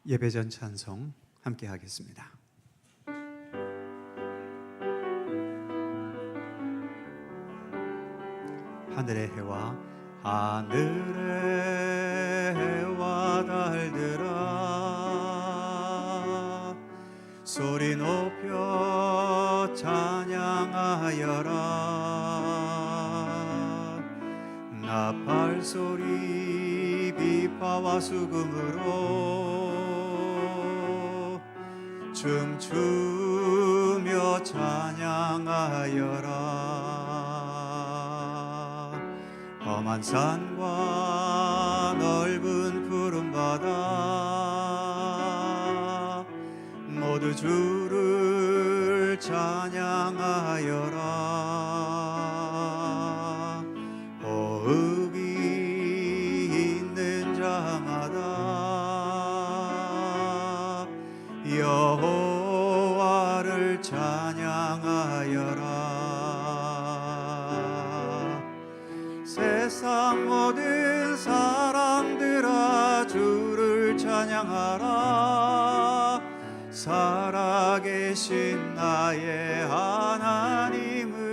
예배전 찬송 함께 하겠습니다. 하늘의 해와 하늘의 해와 달들아 소리 높여 찬양하여라. 나팔 소리 비파와 수금으로 춤추며 찬양하여라. 험한 산과 넓은 푸른 바다 모두 주를 찬양하여라. 호흡이 있는 자마다 여호와를 찬양하여라. 세상 모든 사람들아 주를 찬양하라. 살아계신 나의 하나님을.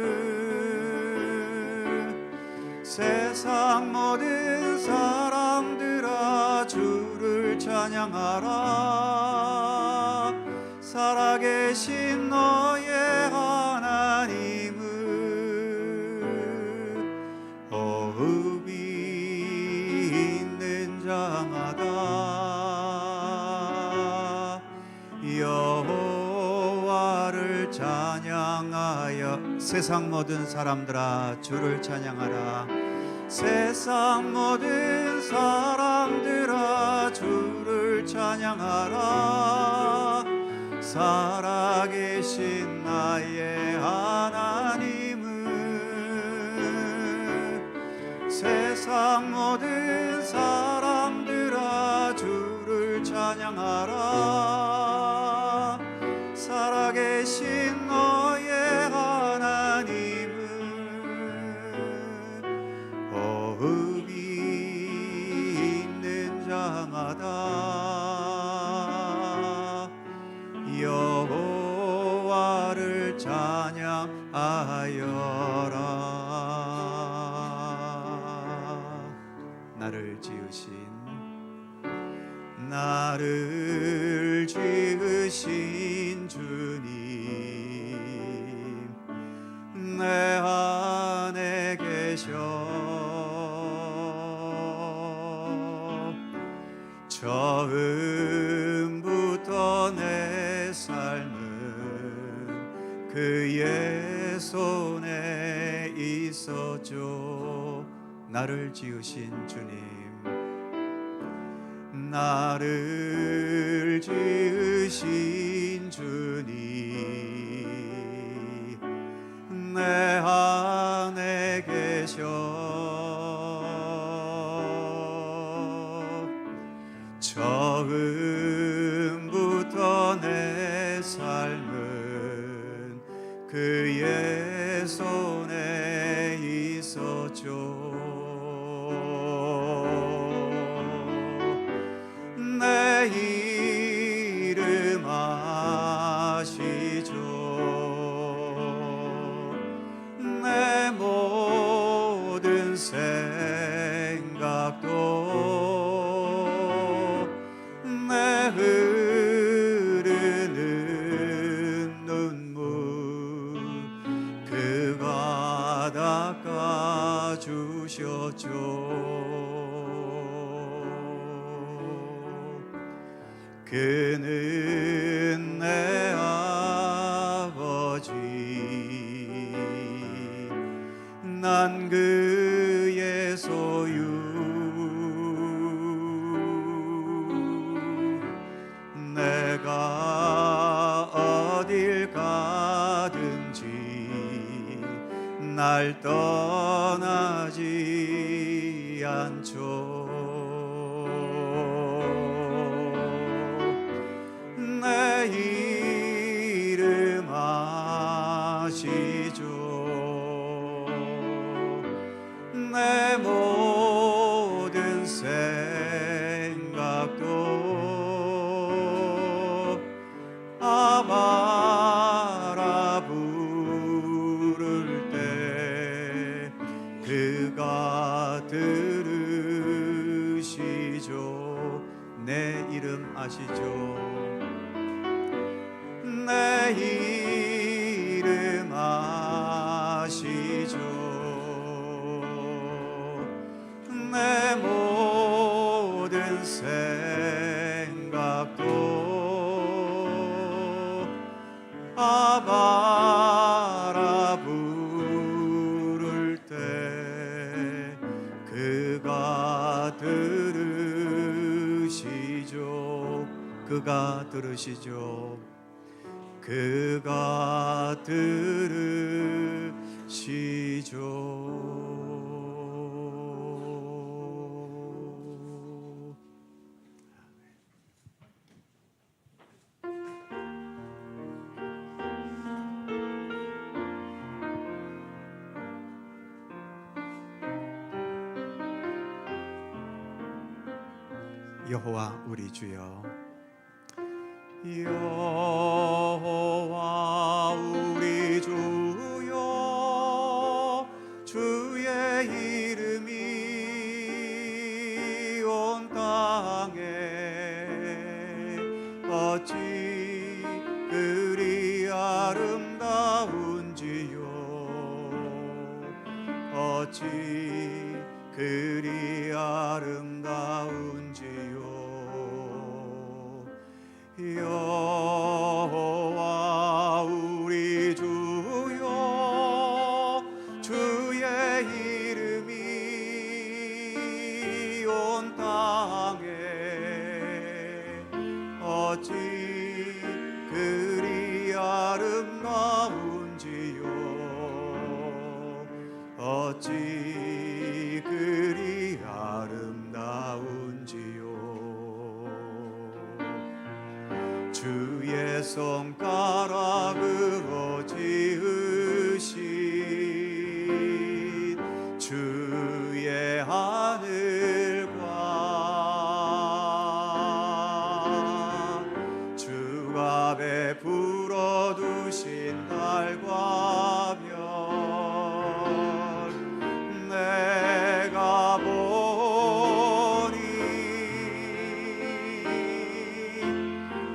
세상 모든 사람들아 주를 찬양하라. 살아계신 너의 하나님을. 호흡이 있는 자마다 여호와를 찬양하여. 세상 모든 사람들아 주를 찬양하라. 세상 모든 사람들아 주를 찬양하라. 살아계신 나의 하나님을. 세상 모든 사람들아 주를 찬양하라. 살아계신 너의 하나님을. 호흡이 있는 자마다 여호와를 찬양하여라. 나를 지으신 주님 내 안에 계셔. 처음부터 내 삶은 그의 손에 있었죠. 나를 지으신 주님, 나를 지으신 주님 내 안에 계셔. 처음부터 내 삶은 그의 손에 있었죠. 내 이름 아시죠. 내 모든 생각도 내 흐르는 눈물 그가 닦아주셨죠. 그는 내 아버지, 난 그의 소유. 내가 어딜 가든지 날 떠나지 않죠. 내 이름 아시죠. 내 모든 생각도 아시죠. 내 이름 아시죠. 내 이름 아시죠. 내 모든 생각도 아바라 부를 때 그가 들으시죠. 그가 들으시죠. 그가 들으시죠. 여호와 우리 주여, 여호와 우리 주여, 주의 이름이 온 땅에 어찌 그리 아름다운지요. 어찌 그리 아름다운지요. 여호와 우리 주여, 주의 이름이 온 땅에 어찌 그리 아름다운지요. 어찌 그리 아름다운지요. 주의 손가락으로 지으신 주의 하늘과 주가 베풀어 두신 달과 별, 내가 보니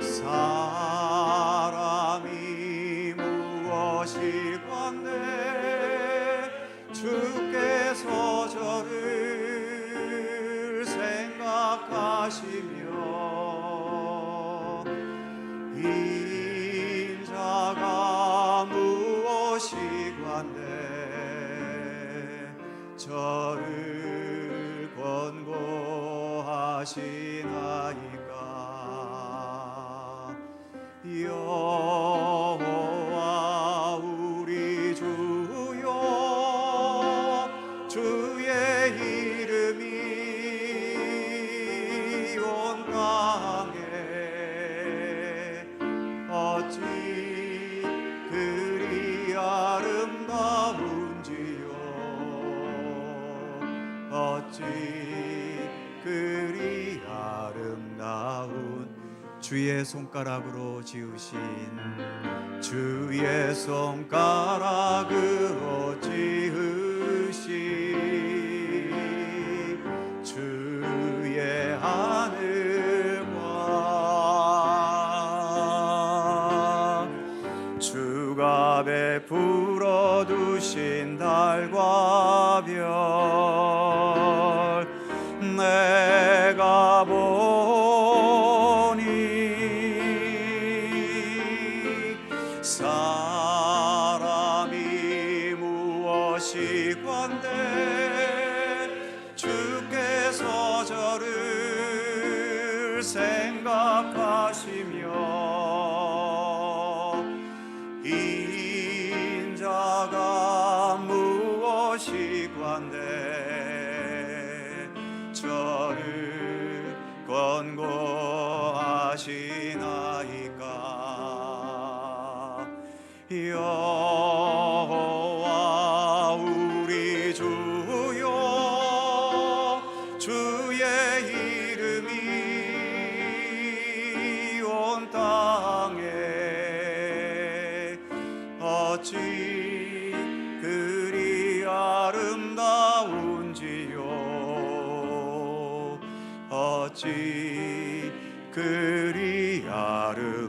사람이 무엇이 관대 주께서 저를 생각하시며 인자가 무엇이 관대 저를 권고하시나이까. 여호와 우리 주여, 주의 이름이 온 땅에 어찌 그리 아름다운지요. 어찌 그리 아름다운 주의 손가락으로 지으신 주의 손가락으로 지으신 주의 하늘과 주가 베풀어 두신 달과 별, 내가 보니 사람이 무엇이 관대 주께서 저를 생각하시며 인자가 무엇이 관대 저를 권고하시나이까. 여호와 우리 주여, 주의 이름이 온 땅에 어찌 그리 아름다운지요. 어찌 그리 아름다운지요.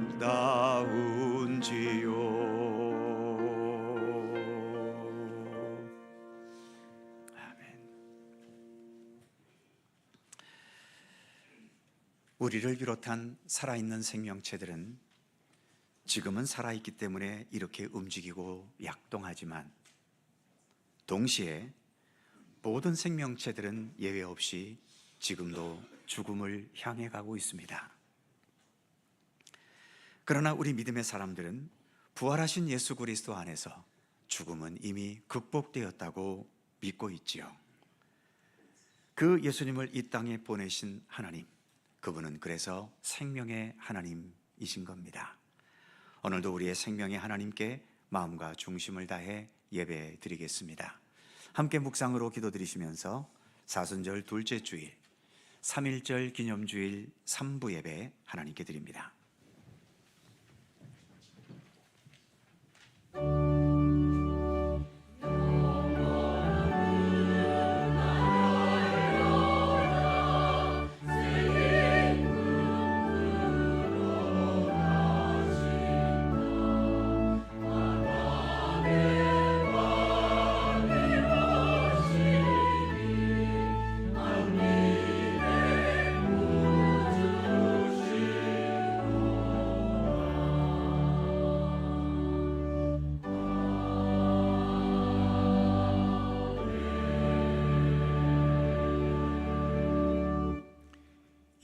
우리를 비롯한 살아있는 생명체들은 지금은 살아있기 때문에 이렇게 움직이고 약동하지만 동시에 모든 생명체들은 예외 없이 지금도 죽음을 향해 가고 있습니다. 그러나 우리 믿음의 사람들은 부활하신 예수 그리스도 안에서 죽음은 이미 극복되었다고 믿고 있지요. 그 예수님을 이 땅에 보내신 하나님, 그분은 그래서 생명의 하나님이신 겁니다. 오늘도 우리의 생명의 하나님께 마음과 중심을 다해 예배 드리겠습니다. 함께 묵상으로 기도드리시면서 사순절 둘째 주일 3.1절 기념주일 3부 예배 하나님께 드립니다.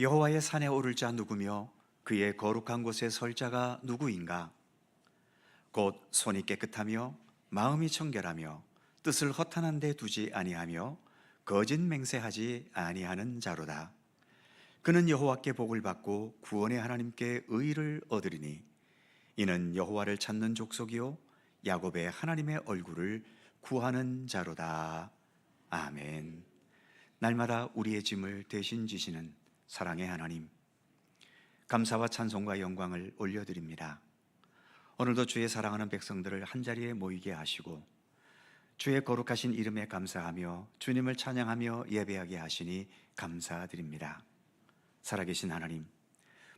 여호와의 산에 오를 자 누구며 그의 거룩한 곳에 설 자가 누구인가? 곧 손이 깨끗하며 마음이 청결하며 뜻을 허탄한 데 두지 아니하며 거짓 맹세하지 아니하는 자로다. 그는 여호와께 복을 받고 구원의 하나님께 의를 얻으리니 이는 여호와를 찾는 족속이요 야곱의 하나님의 얼굴을 구하는 자로다. 아멘. 날마다 우리의 짐을 대신 지시는 사랑의 하나님, 감사와 찬송과 영광을 올려드립니다. 오늘도 주의 사랑하는 백성들을 한자리에 모이게 하시고 주의 거룩하신 이름에 감사하며 주님을 찬양하며 예배하게 하시니 감사드립니다. 살아계신 하나님,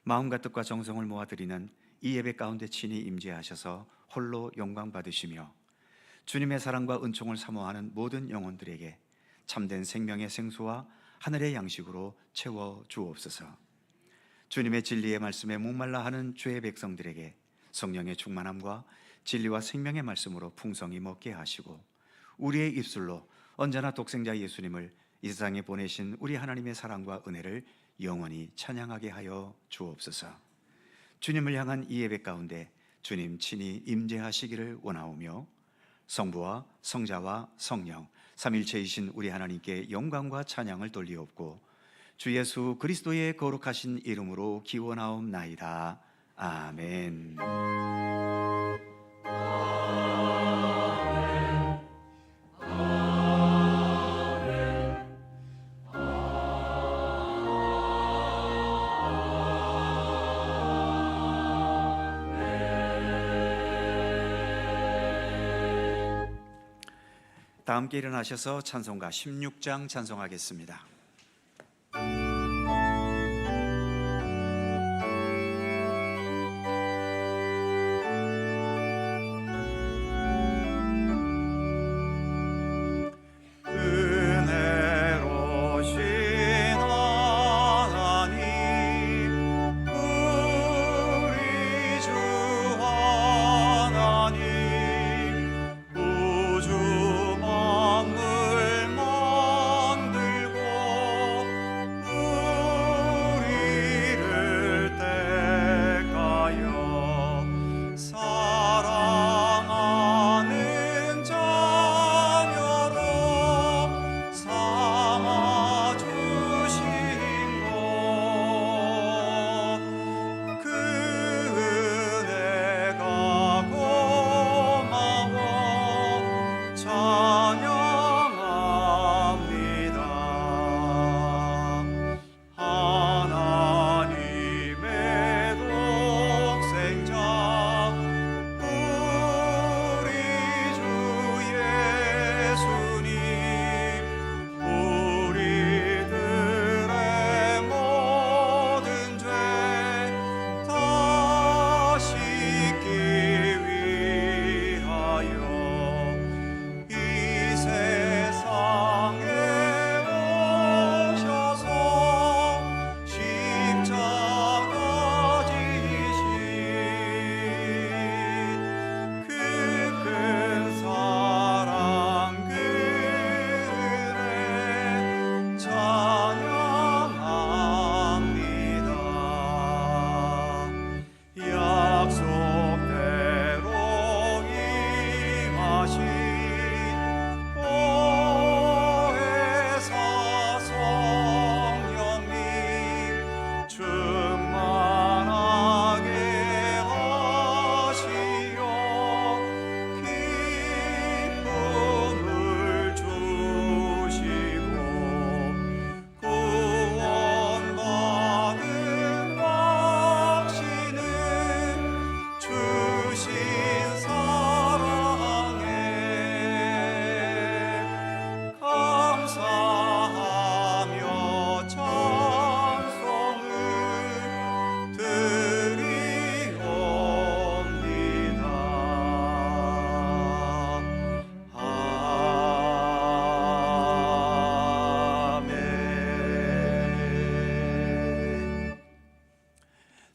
마음과 뜻과 정성을 모아드리는 이 예배 가운데 친히 임재하셔서 홀로 영광 받으시며 주님의 사랑과 은총을 사모하는 모든 영혼들에게 참된 생명의 생수와 하늘의 양식으로 채워 주옵소서. 주님의 진리의 말씀에 목말라 하는 주의 백성들에게 성령의 충만함과 진리와 생명의 말씀으로 풍성히 먹게 하시고 우리의 입술로 언제나 독생자 예수님을 이 세상에 보내신 우리 하나님의 사랑과 은혜를 영원히 찬양하게 하여 주옵소서. 주님을 향한 이 예배 가운데 주님 친히 임재하시기를 원하오며 성부와 성자와 성령 삼일체이신 우리 하나님께 영광과 찬양을 돌리옵고 주 예수 그리스도의 거룩하신 이름으로 기원하옵나이다. 아멘. 다 함께 일어나셔서 찬송가 16장 찬송하겠습니다. 우주 만물 만들고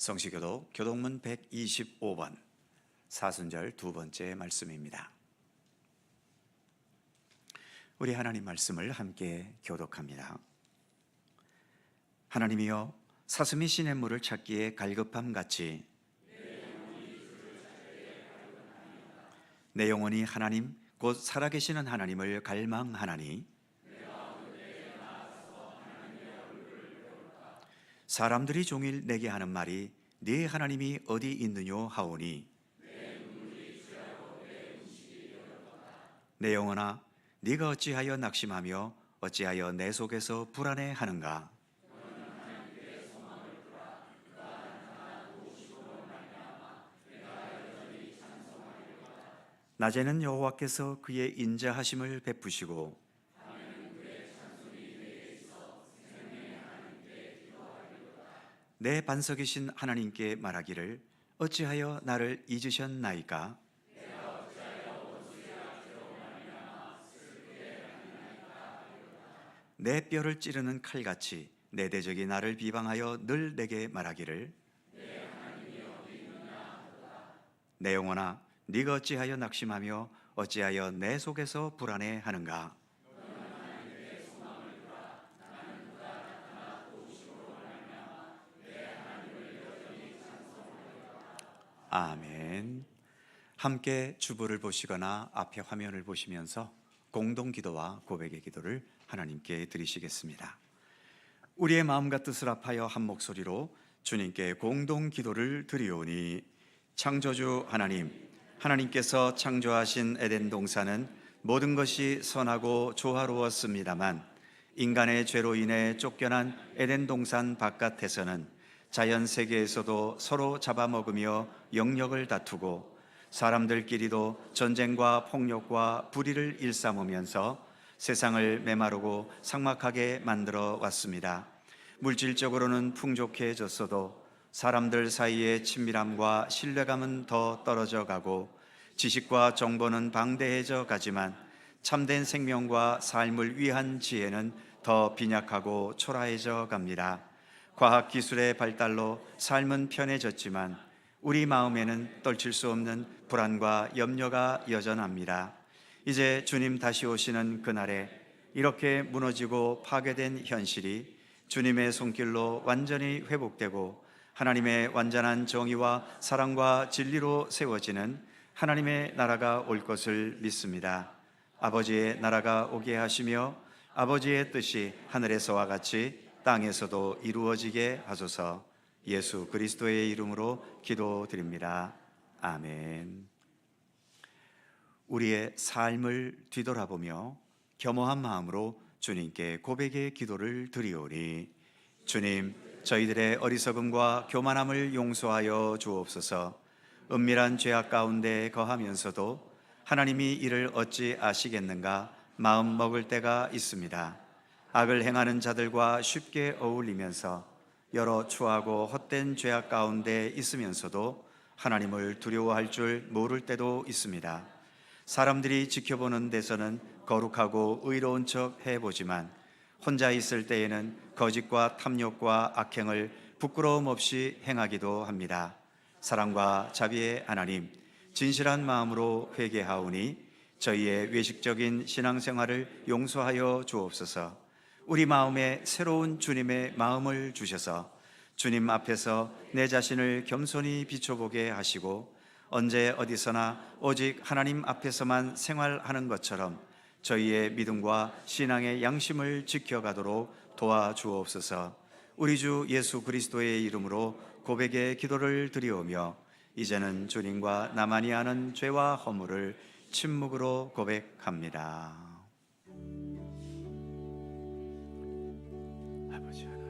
성시교독 교독문 125번 사순절 두 번째 말씀입니다. 우리 하나님 말씀을 함께 교독합니다. 하나님이여, 사슴이 시냇물을 찾기에 갈급함 같이 내 영혼이 하나님 곧 살아계시는 하나님을 갈망하나니, 사람들이 종일 내게 하는 말이 네 하나님이 어디 있느뇨 하오니, 내 영혼아, 네가 어찌하여 낙심하며 어찌하여 내 속에서 불안해하는가? 낮에는 여호와께서 그의 인자하심을 베푸시고 내 반석이신 하나님께 말하기를 어찌하여 나를 잊으셨나이까? 내 뼈를 찌르는 칼같이 내 대적이 나를 비방하여 늘 내게 말하기를 내 영혼아, 네가 어찌하여 낙심하며 어찌하여 내 속에서 불안해하는가? 아멘. 함께 주보를 보시거나 앞에 화면을 보시면서 공동 기도와 고백의 기도를 하나님께 드리시겠습니다. 우리의 마음과 뜻을 합하여 한 목소리로 주님께 공동 기도를 드리오니, 창조주 하나님, 하나님께서 창조하신 에덴 동산은 모든 것이 선하고 조화로웠습니다만 인간의 죄로 인해 쫓겨난 에덴 동산 바깥에서는 자연 세계에서도 서로 잡아먹으며 영역을 다투고 사람들끼리도 전쟁과 폭력과 불의를 일삼으면서 세상을 메마르고 삭막하게 만들어 왔습니다. 물질적으로는 풍족해졌어도 사람들 사이의 친밀함과 신뢰감은 더 떨어져 가고 지식과 정보는 방대해져 가지만 참된 생명과 삶을 위한 지혜는 더 빈약하고 초라해져 갑니다. 과학기술의 발달로 삶은 편해졌지만 우리 마음에는 떨칠 수 없는 불안과 염려가 여전합니다. 이제 주님 다시 오시는 그날에 이렇게 무너지고 파괴된 현실이 주님의 손길로 완전히 회복되고 하나님의 완전한 정의와 사랑과 진리로 세워지는 하나님의 나라가 올 것을 믿습니다. 아버지의 나라가 오게 하시며 아버지의 뜻이 하늘에서와 같이 땅에서도 이루어지게 하소서. 예수 그리스도의 이름으로 기도드립니다. 아멘. 우리의 삶을 뒤돌아보며 겸허한 마음으로 주님께 고백의 기도를 드리오니, 주님, 저희들의 어리석음과 교만함을 용서하여 주옵소서. 은밀한 죄악 가운데 거하면서도 하나님이 이를 어찌 아시겠는가 마음 먹을 때가 있습니다. 악을 행하는 자들과 쉽게 어울리면서 여러 추하고 헛된 죄악 가운데 있으면서도 하나님을 두려워할 줄 모를 때도 있습니다. 사람들이 지켜보는 데서는 거룩하고 의로운 척 해보지만 혼자 있을 때에는 거짓과 탐욕과 악행을 부끄러움 없이 행하기도 합니다. 사랑과 자비의 하나님, 진실한 마음으로 회개하오니 저희의 외식적인 신앙생활을 용서하여 주옵소서. 우리 마음에 새로운 주님의 마음을 주셔서 주님 앞에서 내 자신을 겸손히 비춰보게 하시고 언제 어디서나 오직 하나님 앞에서만 생활하는 것처럼 저희의 믿음과 신앙의 양심을 지켜가도록 도와주옵소서. 우리 주 예수 그리스도의 이름으로 고백의 기도를 드리오며 이제는 주님과 나만이 아는 죄와 허물을 침묵으로 고백합니다. 아버지 하나님,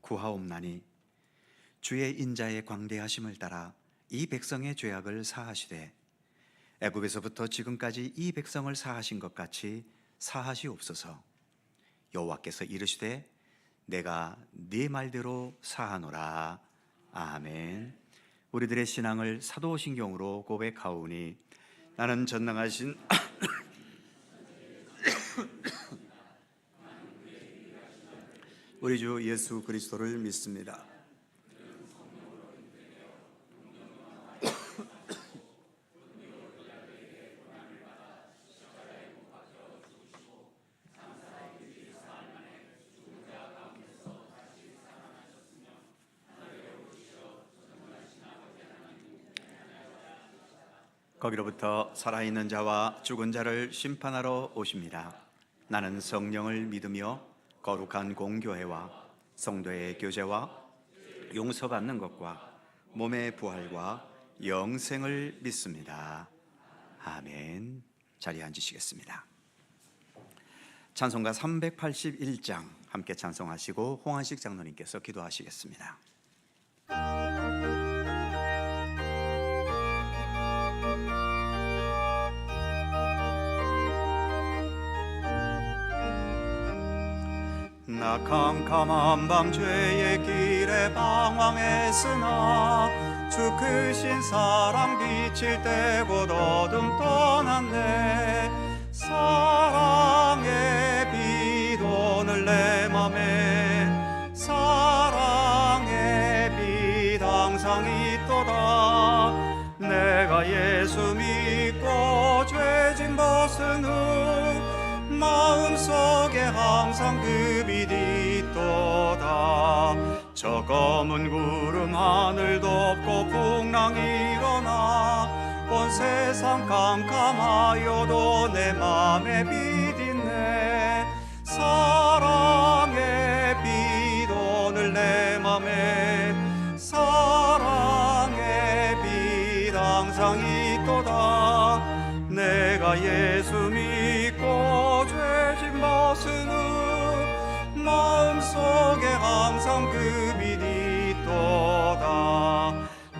구하옵나니 주의 인자의 광대하심을 따라 이 백성의 죄악을 사하시되 애굽에서부터 지금까지 이 백성을 사하신 것 같이 사하시옵소서. 여호와께서 이르시되 내가 네 말대로 사하노라. 아멘. 우리들의 신앙을 사도신경으로 고백하오니 나는 전능하신 우리 주 예수 그리스도를 믿습니다. 거기로부터 살아있는 자와 죽은 자를 심판하러 오십니다. 나는 성령을 믿으며 거룩한 공교회와 성도의 교제와 용서받는 것과 몸의 부활과 영생을 믿습니다. 아멘. 자리에 앉으시겠습니다. 찬송가 381장 함께 찬송하시고 홍한식 장로님께서 기도하시겠습니다. 나 캄캄한 밤 죄의 길에 방황했으나 주 크신 사랑 비칠 때 곧 어둠 떠났네. 사랑의 빛 오늘 내 맘에 사랑의 빛 항상 있도다. 내가 예수 믿고 죄진 벗은 후 마음속에 항상 그 빛 있도다. 저 검은 구름 하늘 덮고 풍랑이 일어나 온 세상 캄캄하여도 내 맘에 빛 있네. 사랑의 빛 오늘 내 맘에 사랑의 빛 항상 있도다. 내가 예수 믿고 죄진 벗은 후 마음속에 항상 그 빛 있도다.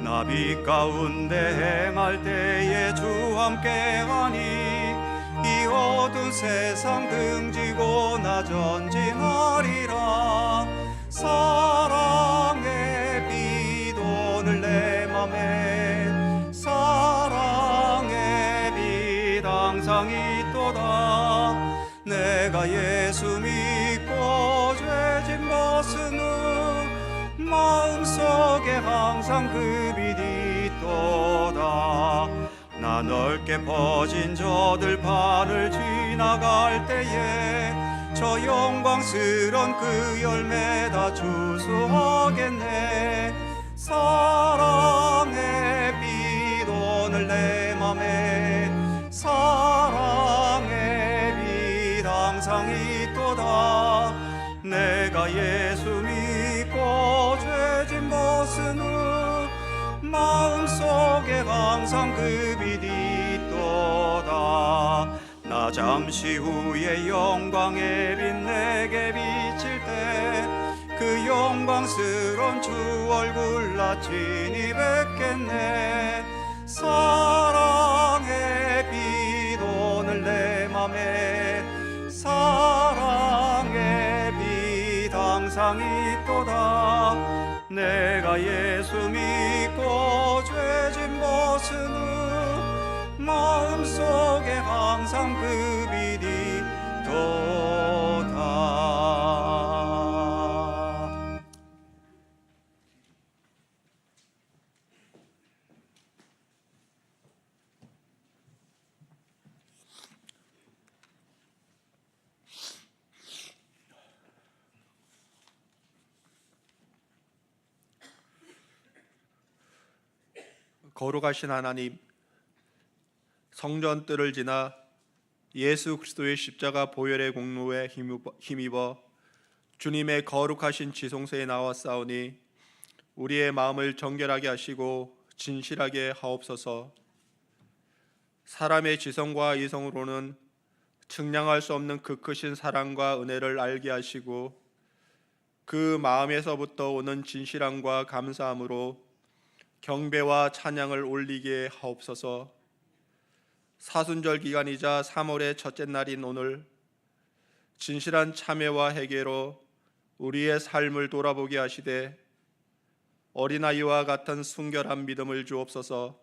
나 빛 가운데 행할 때에 주 함께하니 이 어두운 세상 등지고 나 전진하리라. 사랑의 빛 오늘 내 맘에 사랑의 빛 항상 있도다. 내가 예수 믿고 죄진 벗은 후 마음속에 항상 그 빛 있도다. 나 넓게 퍼진 저들 판을 지나갈 때에 저 영광스런 그 열매 다 주수하겠네. 사랑의 빛 오늘 내 맘에 사랑의 빛 항상 있도다. 내가 예수 믿고 죄진 벗은 후 마음속에 항상 그 빛 있도다. 나 잠시 후에 영광의 빛 내게 비칠 때 그 영광스러운 주 얼굴 나 친히 뵙겠네. 사랑의 빛 오늘 내 맘에 사랑의 빛 항상 있도다. 내가 예수 믿고 죄진 벗은 후 마음속에 항상 그 빛 있도다. 거룩하신 하나님, 성전뜰을 지나 예수 그리스도의 십자가 보혈의 공로에 힘입어 주님의 거룩하신 지성소에 나왔사오니 우리의 마음을 정결하게 하시고 진실하게 하옵소서. 사람의 지성과 이성으로는 측량할 수 없는 그 크신 사랑과 은혜를 알게 하시고 그 마음에서부터 오는 진실함과 감사함으로 경배와 찬양을 올리게 하옵소서. 사순절 기간이자 3월의 첫째 날인 오늘 진실한 참회와 회개로 우리의 삶을 돌아보게 하시되 어린아이와 같은 순결한 믿음을 주옵소서.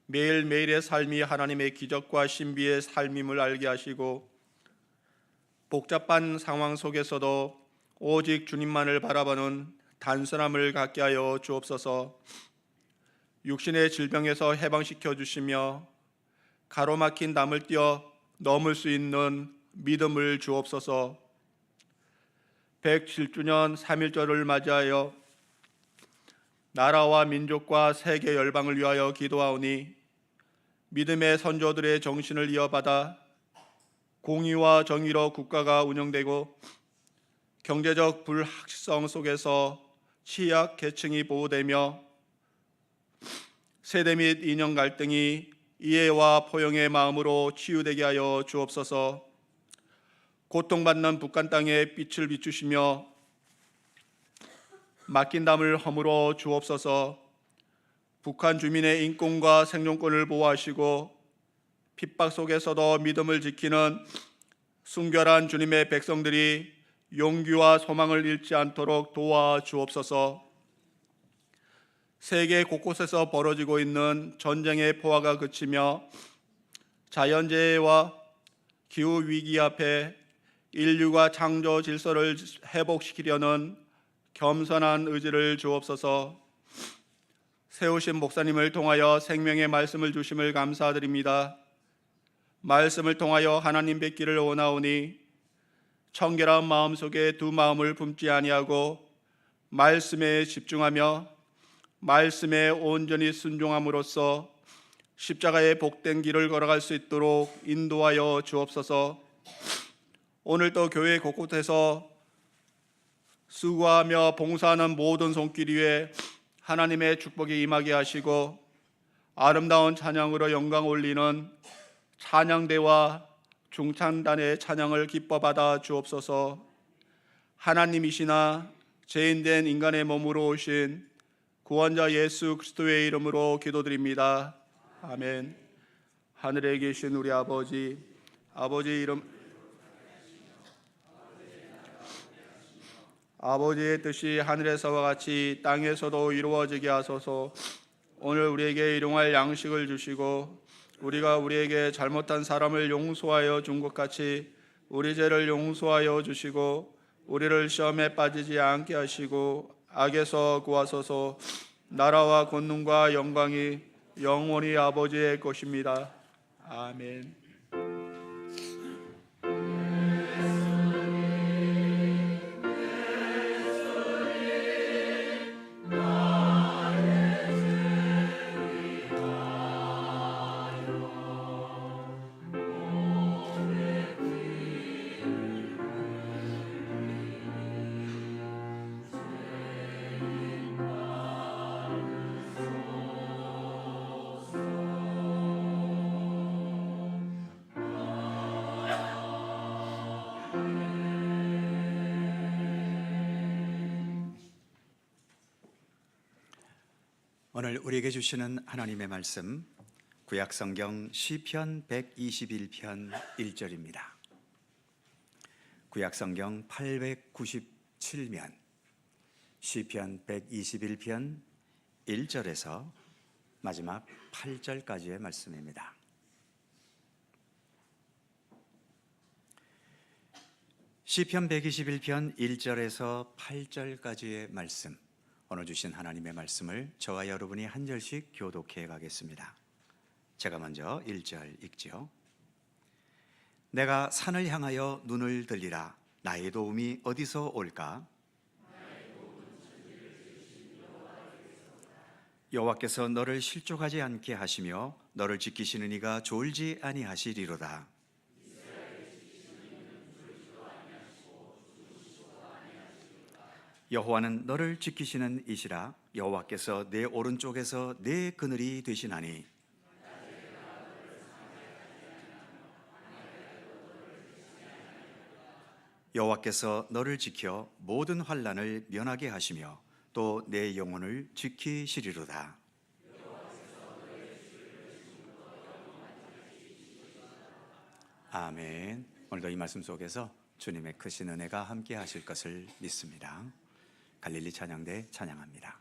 매일매일의 삶이 하나님의 기적과 신비의 삶임을 알게 하시고 복잡한 상황 속에서도 오직 주님만을 바라보는 단순함을 갖게 하여 주옵소서. 육신의 질병에서 해방시켜 주시며 가로막힌 담을 뛰어 넘을 수 있는 믿음을 주옵소서. 107주년 3.1절을 맞이하여 나라와 민족과 세계 열방을 위하여 기도하오니 믿음의 선조들의 정신을 이어받아 공의와 정의로 국가가 운영되고 경제적 불확실성 속에서 취약 계층이 보호되며 세대 및 이념 갈등이 이해와 포용의 마음으로 치유되게 하여 주옵소서. 고통받는 북한 땅에 빛을 비추시며 맡긴 담을 허물어 주옵소서. 북한 주민의 인권과 생존권을 보호하시고 핍박 속에서도 믿음을 지키는 순결한 주님의 백성들이 용기와 소망을 잃지 않도록 도와 주옵소서. 세계 곳곳에서 벌어지고 있는 전쟁의 포화가 그치며 자연재해와 기후위기 앞에 인류가 창조 질서를 회복시키려는 겸손한 의지를 주옵소서. 세우신 목사님을 통하여 생명의 말씀을 주심을 감사드립니다. 말씀을 통하여 하나님 뵙기를 원하오니 청결한 마음속에 두 마음을 품지 아니하고 말씀에 집중하며 말씀에 온전히 순종함으로써 십자가의 복된 길을 걸어갈 수 있도록 인도하여 주옵소서. 오늘도 교회 곳곳에서 수고하며 봉사하는 모든 손길 위에 하나님의 축복이 임하게 하시고 아름다운 찬양으로 영광 올리는 찬양대와 중찬단의 찬양을 기뻐 받아 주옵소서. 하나님이시나 죄인된 인간의 몸으로 오신 구원자 예수 그리스도의 이름으로 기도드립니다. 아멘. 하늘에 계신 우리 아버지, 아버지의 이름, 아버지의 뜻이 하늘에서와 같이 땅에서도 이루어지게 하소서. 오늘 우리에게 일용할 양식을 주시고 우리가 우리에게 잘못한 사람을 용서하여 준 것 같이 우리 죄를 용서하여 주시고 우리를 시험에 빠지지 않게 하시고 악에서 구하소서. 나라와 권능과 영광이 영원히 아버지의 것입니다. 아멘. 오늘 우리에게 주시는 하나님의 말씀 구약성경 시편 121편 1절입니다. 구약성경 897면 시편 121편 1절에서 마지막 8절까지의 말씀입니다. 시편 121편 1절에서 8절까지의 말씀, 오늘 주신 하나님의 말씀을 저와 여러분이 한 절씩 교독해 가겠습니다. 제가 먼저 1절 읽지요. 내가 산을 향하여 눈을 들리라. 나의 도움이 어디서 올까? 여호와께서 너를 실족하지 않게 하시며 너를 지키시는 이가 졸지 아니하시리로다. 여호와는 너를 지키시는 이시라. 여호와께서 내 오른쪽에서 내 그늘이 되시나니 여호와께서 너를 지켜 모든 환난을 면하게 하시며 또 내 영혼을 지키시리로다. 아멘. 오늘도 이 말씀 속에서 주님의 크신 은혜가 함께 하실 것을 믿습니다. 갈릴리 찬양대 찬양합니다.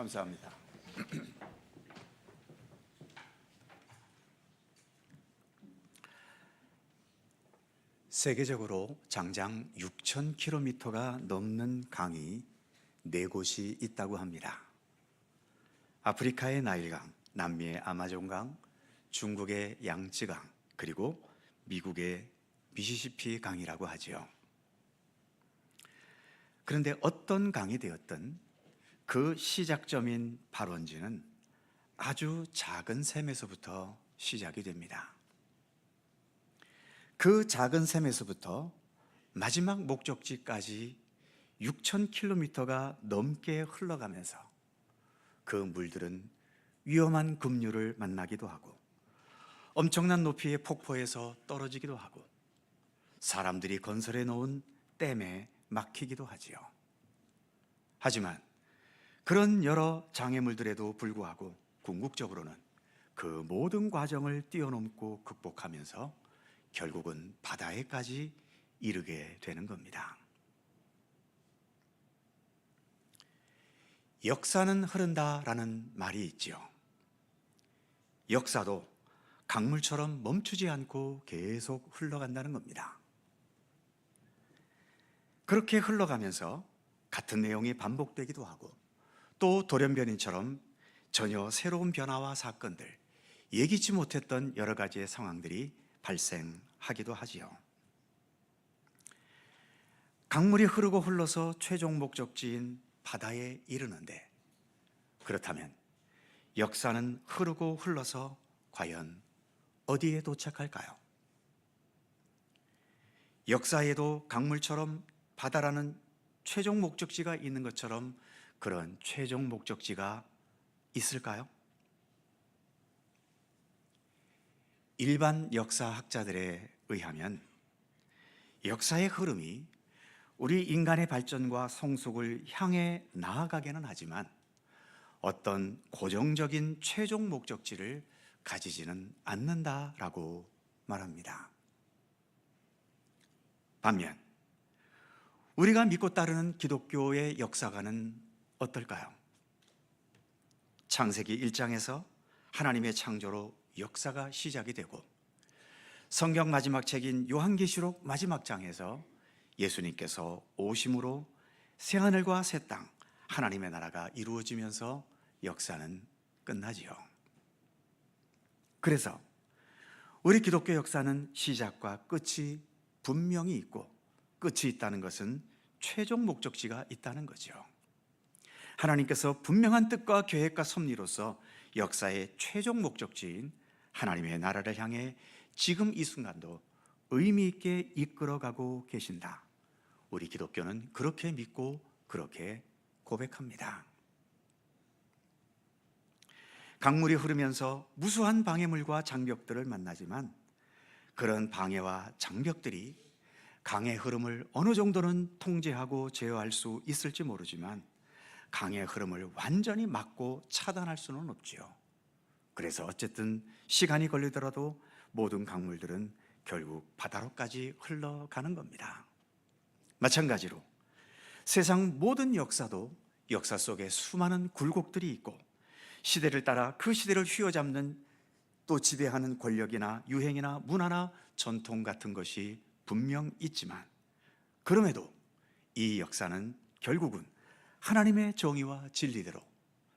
감사합니다. 세계적으로 장장 6,000km가 넘는 강이 4곳이 있다고 합니다. 아프리카의 나일강, 남미의 아마존강, 중국의 양쯔강, 그리고 미국의 미시시피 강이라고 하지요. 그런데 어떤 강이 되었든 그 시작점인 발원지는 아주 작은 샘에서부터 시작이 됩니다. 그 작은 샘에서부터 마지막 목적지까지 6,000km가 넘게 흘러가면서 그 물들은 위험한 급류를 만나기도 하고 엄청난 높이의 폭포에서 떨어지기도 하고 사람들이 건설해 놓은 댐에 막히기도 하지요. 하지만 그런 여러 장애물들에도 불구하고 궁극적으로는 그 모든 과정을 뛰어넘고 극복하면서 결국은 바다에까지 이르게 되는 겁니다. 역사는 흐른다라는 말이 있죠. 역사도 강물처럼 멈추지 않고 계속 흘러간다는 겁니다. 그렇게 흘러가면서 같은 내용이 반복되기도 하고 또 돌연변이처럼 전혀 새로운 변화와 사건들, 예기치 못했던 여러 가지의 상황들이 발생하기도 하지요. 강물이 흐르고 흘러서 최종 목적지인 바다에 이르는데, 그렇다면 역사는 흐르고 흘러서 과연 어디에 도착할까요? 역사에도 강물처럼 바다라는 최종 목적지가 있는 것처럼 그런 최종 목적지가 있을까요? 일반 역사학자들에 의하면 역사의 흐름이 우리 인간의 발전과 성숙을 향해 나아가기는 하지만 어떤 고정적인 최종 목적지를 가지지는 않는다라고 말합니다. 반면 우리가 믿고 따르는 기독교의 역사관은 어떨까요? 창세기 1장에서 하나님의 창조로 역사가 시작이 되고 성경 마지막 책인 요한계시록 마지막 장에서 예수님께서 오심으로 새하늘과 새 땅, 하나님의 나라가 이루어지면서 역사는 끝나지요. 그래서 우리 기독교 역사는 시작과 끝이 분명히 있고 끝이 있다는 것은 최종 목적지가 있다는 거죠. 하나님께서 분명한 뜻과 계획과 섭리로서 역사의 최종 목적지인 하나님의 나라를 향해 지금 이 순간도 의미 있게 이끌어가고 계신다. 우리 기독교는 그렇게 믿고 그렇게 고백합니다. 강물이 흐르면서 무수한 방해물과 장벽들을 만나지만 그런 방해와 장벽들이 강의 흐름을 어느 정도는 통제하고 제어할 수 있을지 모르지만 강의 흐름을 완전히 막고 차단할 수는 없지요. 그래서 어쨌든 시간이 걸리더라도 모든 강물들은 결국 바다로까지 흘러가는 겁니다. 마찬가지로 세상 모든 역사도 역사 속에 수많은 굴곡들이 있고 시대를 따라 그 시대를 휘어잡는 또 지배하는 권력이나 유행이나 문화나 전통 같은 것이 분명 있지만 그럼에도 이 역사는 결국은 하나님의 정의와 진리대로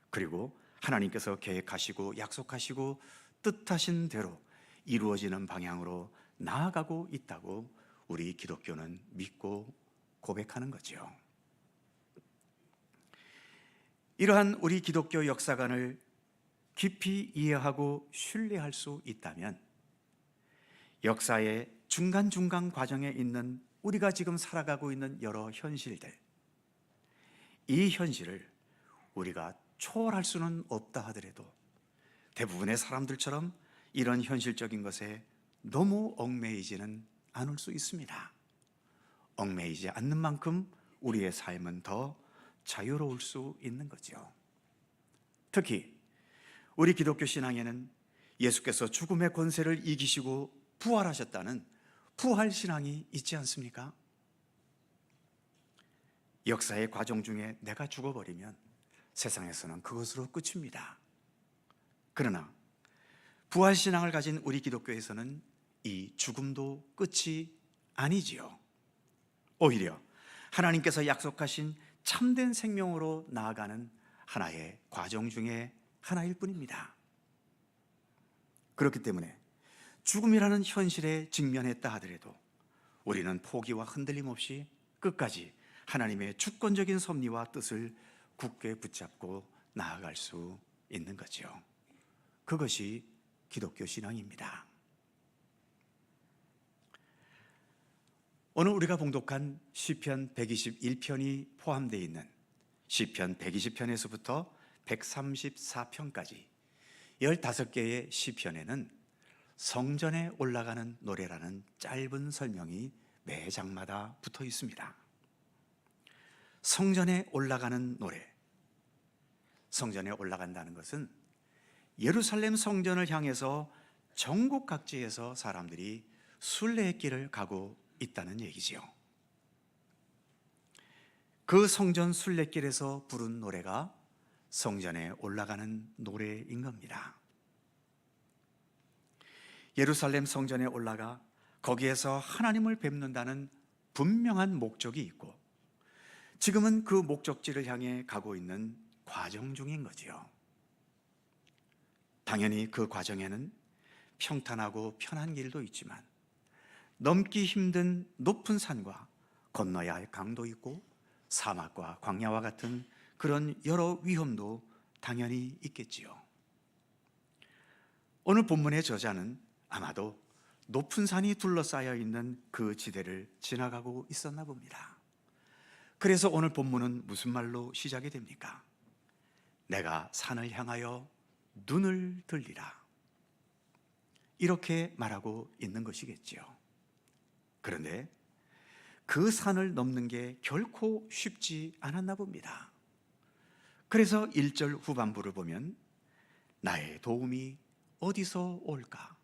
그리고 하나님께서 계획하시고 약속하시고 뜻하신 대로 이루어지는 방향으로 나아가고 있다고 우리 기독교는 믿고 고백하는 거죠. 이러한 우리 기독교 역사관을 깊이 이해하고 신뢰할 수 있다면 역사의 중간중간 과정에 있는 우리가 지금 살아가고 있는 여러 현실들, 이 현실을 우리가 초월할 수는 없다 하더라도 대부분의 사람들처럼 이런 현실적인 것에 너무 얽매이지는 않을 수 있습니다. 얽매이지 않는 만큼 우리의 삶은 더 자유로울 수 있는 거죠. 특히 우리 기독교 신앙에는 예수께서 죽음의 권세를 이기시고 부활하셨다는 부활 신앙이 있지 않습니까? 역사의 과정 중에 내가 죽어버리면 세상에서는 그것으로 끝입니다. 그러나 부활신앙을 가진 우리 기독교에서는 이 죽음도 끝이 아니지요. 오히려 하나님께서 약속하신 참된 생명으로 나아가는 하나의 과정 중에 하나일 뿐입니다. 그렇기 때문에 죽음이라는 현실에 직면했다 하더라도 우리는 포기와 흔들림 없이 끝까지 하나님의 주권적인 섭리와 뜻을 굳게 붙잡고 나아갈 수 있는 거죠. 그것이 기독교 신앙입니다. 오늘 우리가 봉독한 시편 121편이 포함되어 있는 시편 120편에서부터 134편까지 15개의 시편에는 성전에 올라가는 노래라는 짧은 설명이 매 장마다 붙어 있습니다. 성전에 올라가는 노래. 성전에 올라간다는 것은 예루살렘 성전을 향해서 전국 각지에서 사람들이 순례의 길을 가고 있다는 얘기지요. 그 성전 순례길에서 부른 노래가 성전에 올라가는 노래인 겁니다. 예루살렘 성전에 올라가 거기에서 하나님을 뵙는다는 분명한 목적이 있고 지금은 그 목적지를 향해 가고 있는 과정 중인 거지요. 당연히 그 과정에는 평탄하고 편한 길도 있지만 넘기 힘든 높은 산과 건너야 할 강도 있고 사막과 광야와 같은 그런 여러 위험도 당연히 있겠지요. 오늘 본문의 저자는 아마도 높은 산이 둘러싸여 있는 그 지대를 지나가고 있었나 봅니다. 그래서 오늘 본문은 무슨 말로 시작이 됩니까? 내가 산을 향하여 눈을 들리라. 이렇게 말하고 있는 것이겠지요. 그런데 그 산을 넘는 게 결코 쉽지 않았나 봅니다. 그래서 1절 후반부를 보면 나의 도움이 어디서 올까?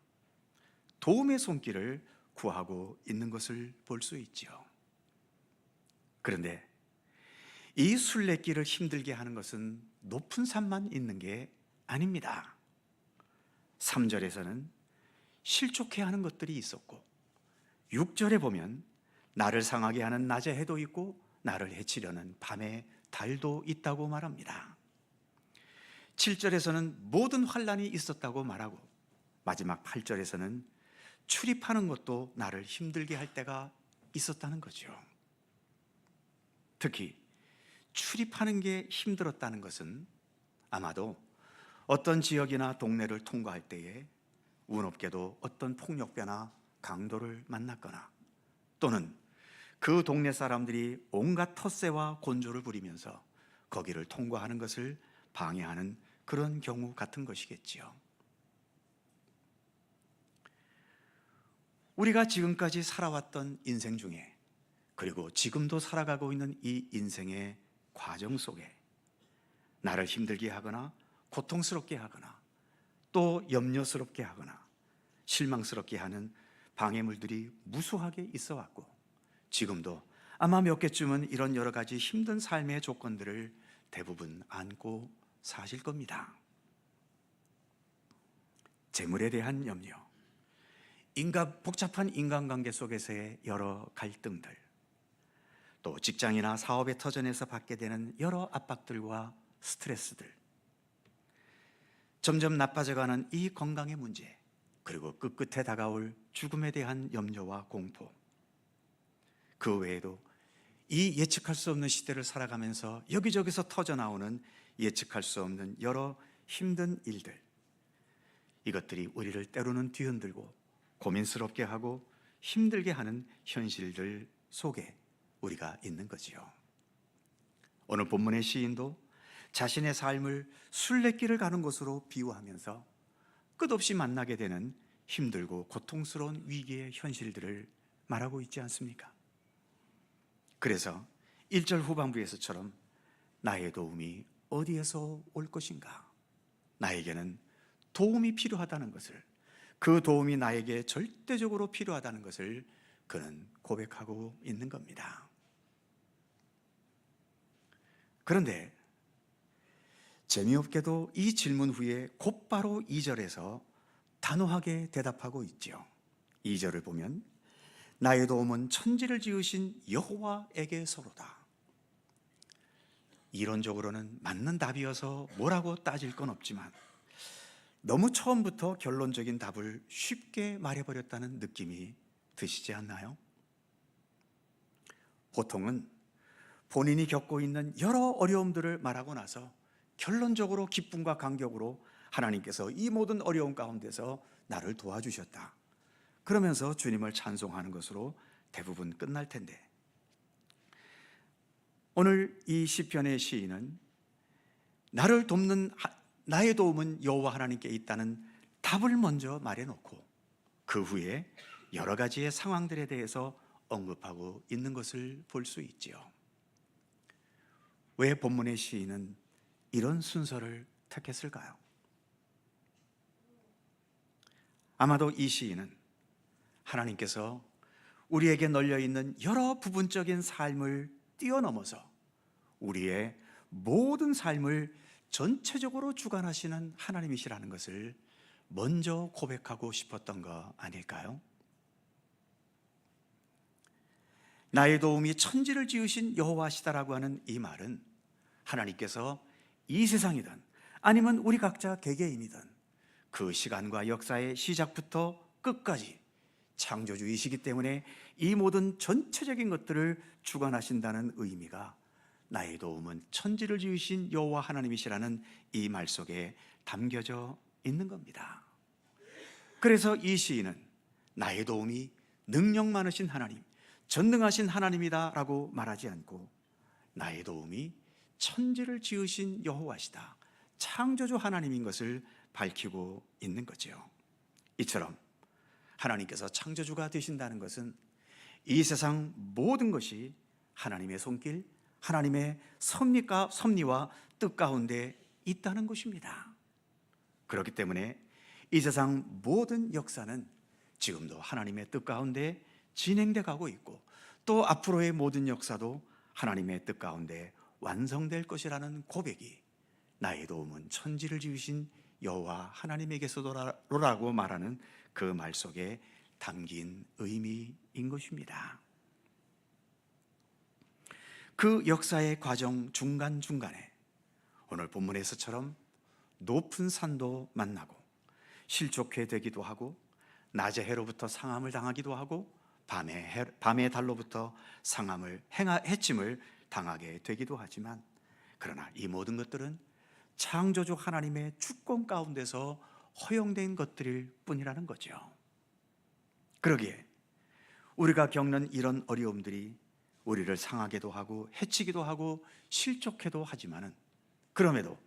도움의 손길을 구하고 있는 것을 볼 수 있지요. 그런데 이 순례길을 힘들게 하는 것은 높은 산만 있는 게 아닙니다. 3절에서는 실족해하는 것들이 있었고 6절에 보면 나를 상하게 하는 낮의 해도 있고 나를 해치려는 밤의 달도 있다고 말합니다. 7절에서는 모든 환난이 있었다고 말하고 마지막 8절에서는 출입하는 것도 나를 힘들게 할 때가 있었다는 거죠. 특히 출입하는 게 힘들었다는 것은 아마도 어떤 지역이나 동네를 통과할 때에 운 없게도 어떤 폭력배나 강도를 만났거나 또는 그 동네 사람들이 온갖 텃세와 곤조를 부리면서 거기를 통과하는 것을 방해하는 그런 경우 같은 것이겠지요. 우리가 지금까지 살아왔던 인생 중에 그리고 지금도 살아가고 있는 이 인생의 과정 속에 나를 힘들게 하거나 고통스럽게 하거나 또 염려스럽게 하거나 실망스럽게 하는 방해물들이 무수하게 있어 왔고 지금도 아마 몇 개쯤은 이런 여러 가지 힘든 삶의 조건들을 대부분 안고 사실 겁니다. 재물에 대한 염려, 복잡한 인간관계 속에서의 여러 갈등들, 또 직장이나 사업의 터전에서 받게 되는 여러 압박들과 스트레스들, 점점 나빠져가는 이 건강의 문제, 그리고 끝끝에 다가올 죽음에 대한 염려와 공포, 그 외에도 이 예측할 수 없는 시대를 살아가면서 여기저기서 터져나오는 예측할 수 없는 여러 힘든 일들, 이것들이 우리를 때로는 뒤흔들고 고민스럽게 하고 힘들게 하는 현실들 속에 우리가 있는 거지요. 오늘 본문의 시인도 자신의 삶을 순례길을 가는 것으로 비유하면서 끝없이 만나게 되는 힘들고 고통스러운 위기의 현실들을 말하고 있지 않습니까? 그래서 1절 후반부에서처럼 나의 도움이 어디에서 올 것인가? 나에게는 도움이 필요하다는 것을, 그 도움이 나에게 절대적으로 필요하다는 것을 그는 고백하고 있는 겁니다. 그런데 재미없게도 이 질문 후에 곧바로 2절에서 단호하게 대답하고 있죠. 2절을 보면 나의 도움은 천지를 지으신 여호와에게서로다. 이론적으로는 맞는 답이어서 뭐라고 따질 건 없지만 너무 처음부터 결론적인 답을 쉽게 말해버렸다는 느낌이 드시지 않나요? 보통은 본인이 겪고 있는 여러 어려움들을 말하고 나서 결론적으로 기쁨과 감격으로 하나님께서 이 모든 어려움 가운데서 나를 도와주셨다, 그러면서 주님을 찬송하는 것으로 대부분 끝날 텐데, 오늘 이 시편의 시인은 나의 도움은 여호와 하나님께 있다는 답을 먼저 말해놓고 그 후에 여러 가지의 상황들에 대해서 언급하고 있는 것을 볼 수 있지요. 왜 본문의 시인은 이런 순서를 택했을까요? 아마도 이 시인은 하나님께서 우리에게 널려있는 여러 부분적인 삶을 뛰어넘어서 우리의 모든 삶을 전체적으로 주관하시는 하나님이시라는 것을 먼저 고백하고 싶었던 거 아닐까요? 나의 도움이 천지를 지으신 여호와시다라고 하는 이 말은 하나님께서 이 세상이든 아니면 우리 각자 개개인이든 그 시간과 역사의 시작부터 끝까지 창조주이시기 때문에 이 모든 전체적인 것들을 주관하신다는 의미가 나의 도움은 천지를 지으신 여호와 하나님이시라는 이 말 속에 담겨져 있는 겁니다. 그래서 이 시인은 나의 도움이 능력 많으신 하나님, 전능하신 하나님이다라고 말하지 않고 나의 도움이 천지를 지으신 여호와시다, 창조주 하나님인 것을 밝히고 있는 거죠. 이처럼 하나님께서 창조주가 되신다는 것은 이 세상 모든 것이 하나님의 손길, 하나님의 섭리와 뜻 가운데 있다는 것입니다. 그렇기 때문에 이 세상 모든 역사는 지금도 하나님의 뜻 가운데 진행돼 가고 있고, 또 앞으로의 모든 역사도 하나님의 뜻 가운데 완성될 것이라는 고백이 나의 도움은 천지를 지으신 여호와 하나님에게서로라고 말하는 그 말 속에 담긴 의미인 것입니다. 그 역사의 과정 중간중간에 오늘 본문에서처럼 높은 산도 만나고 실족해 되기도 하고, 낮에 해로부터 상함을 당하기도 하고, 밤의 달로부터 해침을 당하게 되기도 하지만, 그러나 이 모든 것들은 창조주 하나님의 주권 가운데서 허용된 것들일 뿐이라는 거죠. 그러기에 우리가 겪는 이런 어려움들이 우리를 상하게도 하고 해치기도 하고 실족해도 하지만은, 그럼에도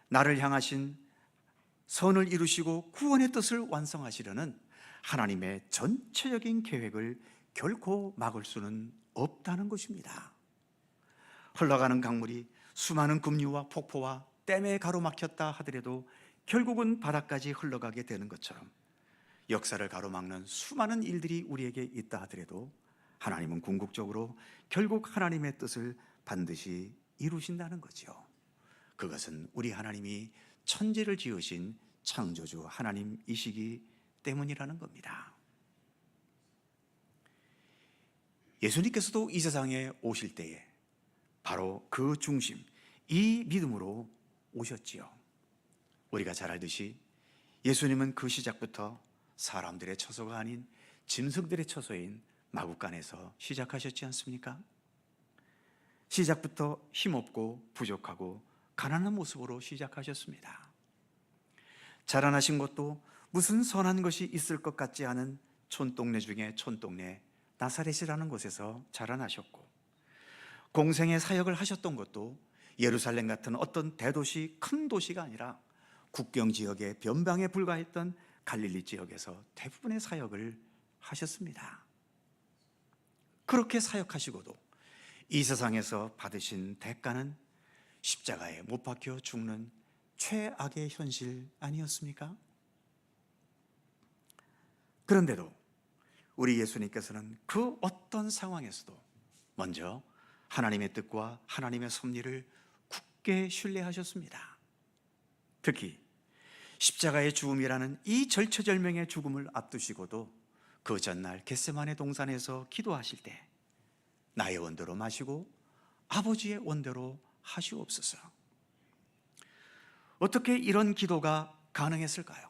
나를 향하신 선을 이루시고 구원의 뜻을 완성하시려는 하나님의 전체적인 계획을 결코 막을 수는 없다는 것입니다. 흘러가는 강물이 수많은 급류와 폭포와 댐에 가로막혔다 하더라도 결국은 바다까지 흘러가게 되는 것처럼, 역사를 가로막는 수많은 일들이 우리에게 있다 하더라도 하나님은 궁극적으로 결국 하나님의 뜻을 반드시 이루신다는 거죠. 그것은 우리 하나님이 천지를 지으신 창조주 하나님이시기 때문이라는 겁니다. 예수님께서도 이 세상에 오실 때에 바로 그 중심, 이 믿음으로 오셨지요. 우리가 잘 알듯이 예수님은 그 시작부터 사람들의 처소가 아닌 짐승들의 처소인 마구간에서 시작하셨지 않습니까? 시작부터 힘없고 부족하고 가난한 모습으로 시작하셨습니다. 자라나신 것도 무슨 선한 것이 있을 것 같지 않은 촌동네 중에 촌동네 나사렛이라는 곳에서 자라나셨고, 공생의 사역을 하셨던 것도 예루살렘 같은 어떤 대도시, 큰 도시가 아니라 국경 지역의 변방에 불과했던 갈릴리 지역에서 대부분의 사역을 하셨습니다. 그렇게 사역하시고도 이 세상에서 받으신 대가는 십자가에 못 박혀 죽는 최악의 현실 아니었습니까? 그런데도 우리 예수님께서는 그 어떤 상황에서도 먼저 하나님의 뜻과 하나님의 섭리를 굳게 신뢰하셨습니다. 특히 십자가의 죽음이라는 이 절체절명의 죽음을 앞두시고도 그 전날 겟세마네 동산에서 기도하실 때 나의 원대로 마시고 아버지의 원대로 하시옵소서. 어떻게 이런 기도가 가능했을까요?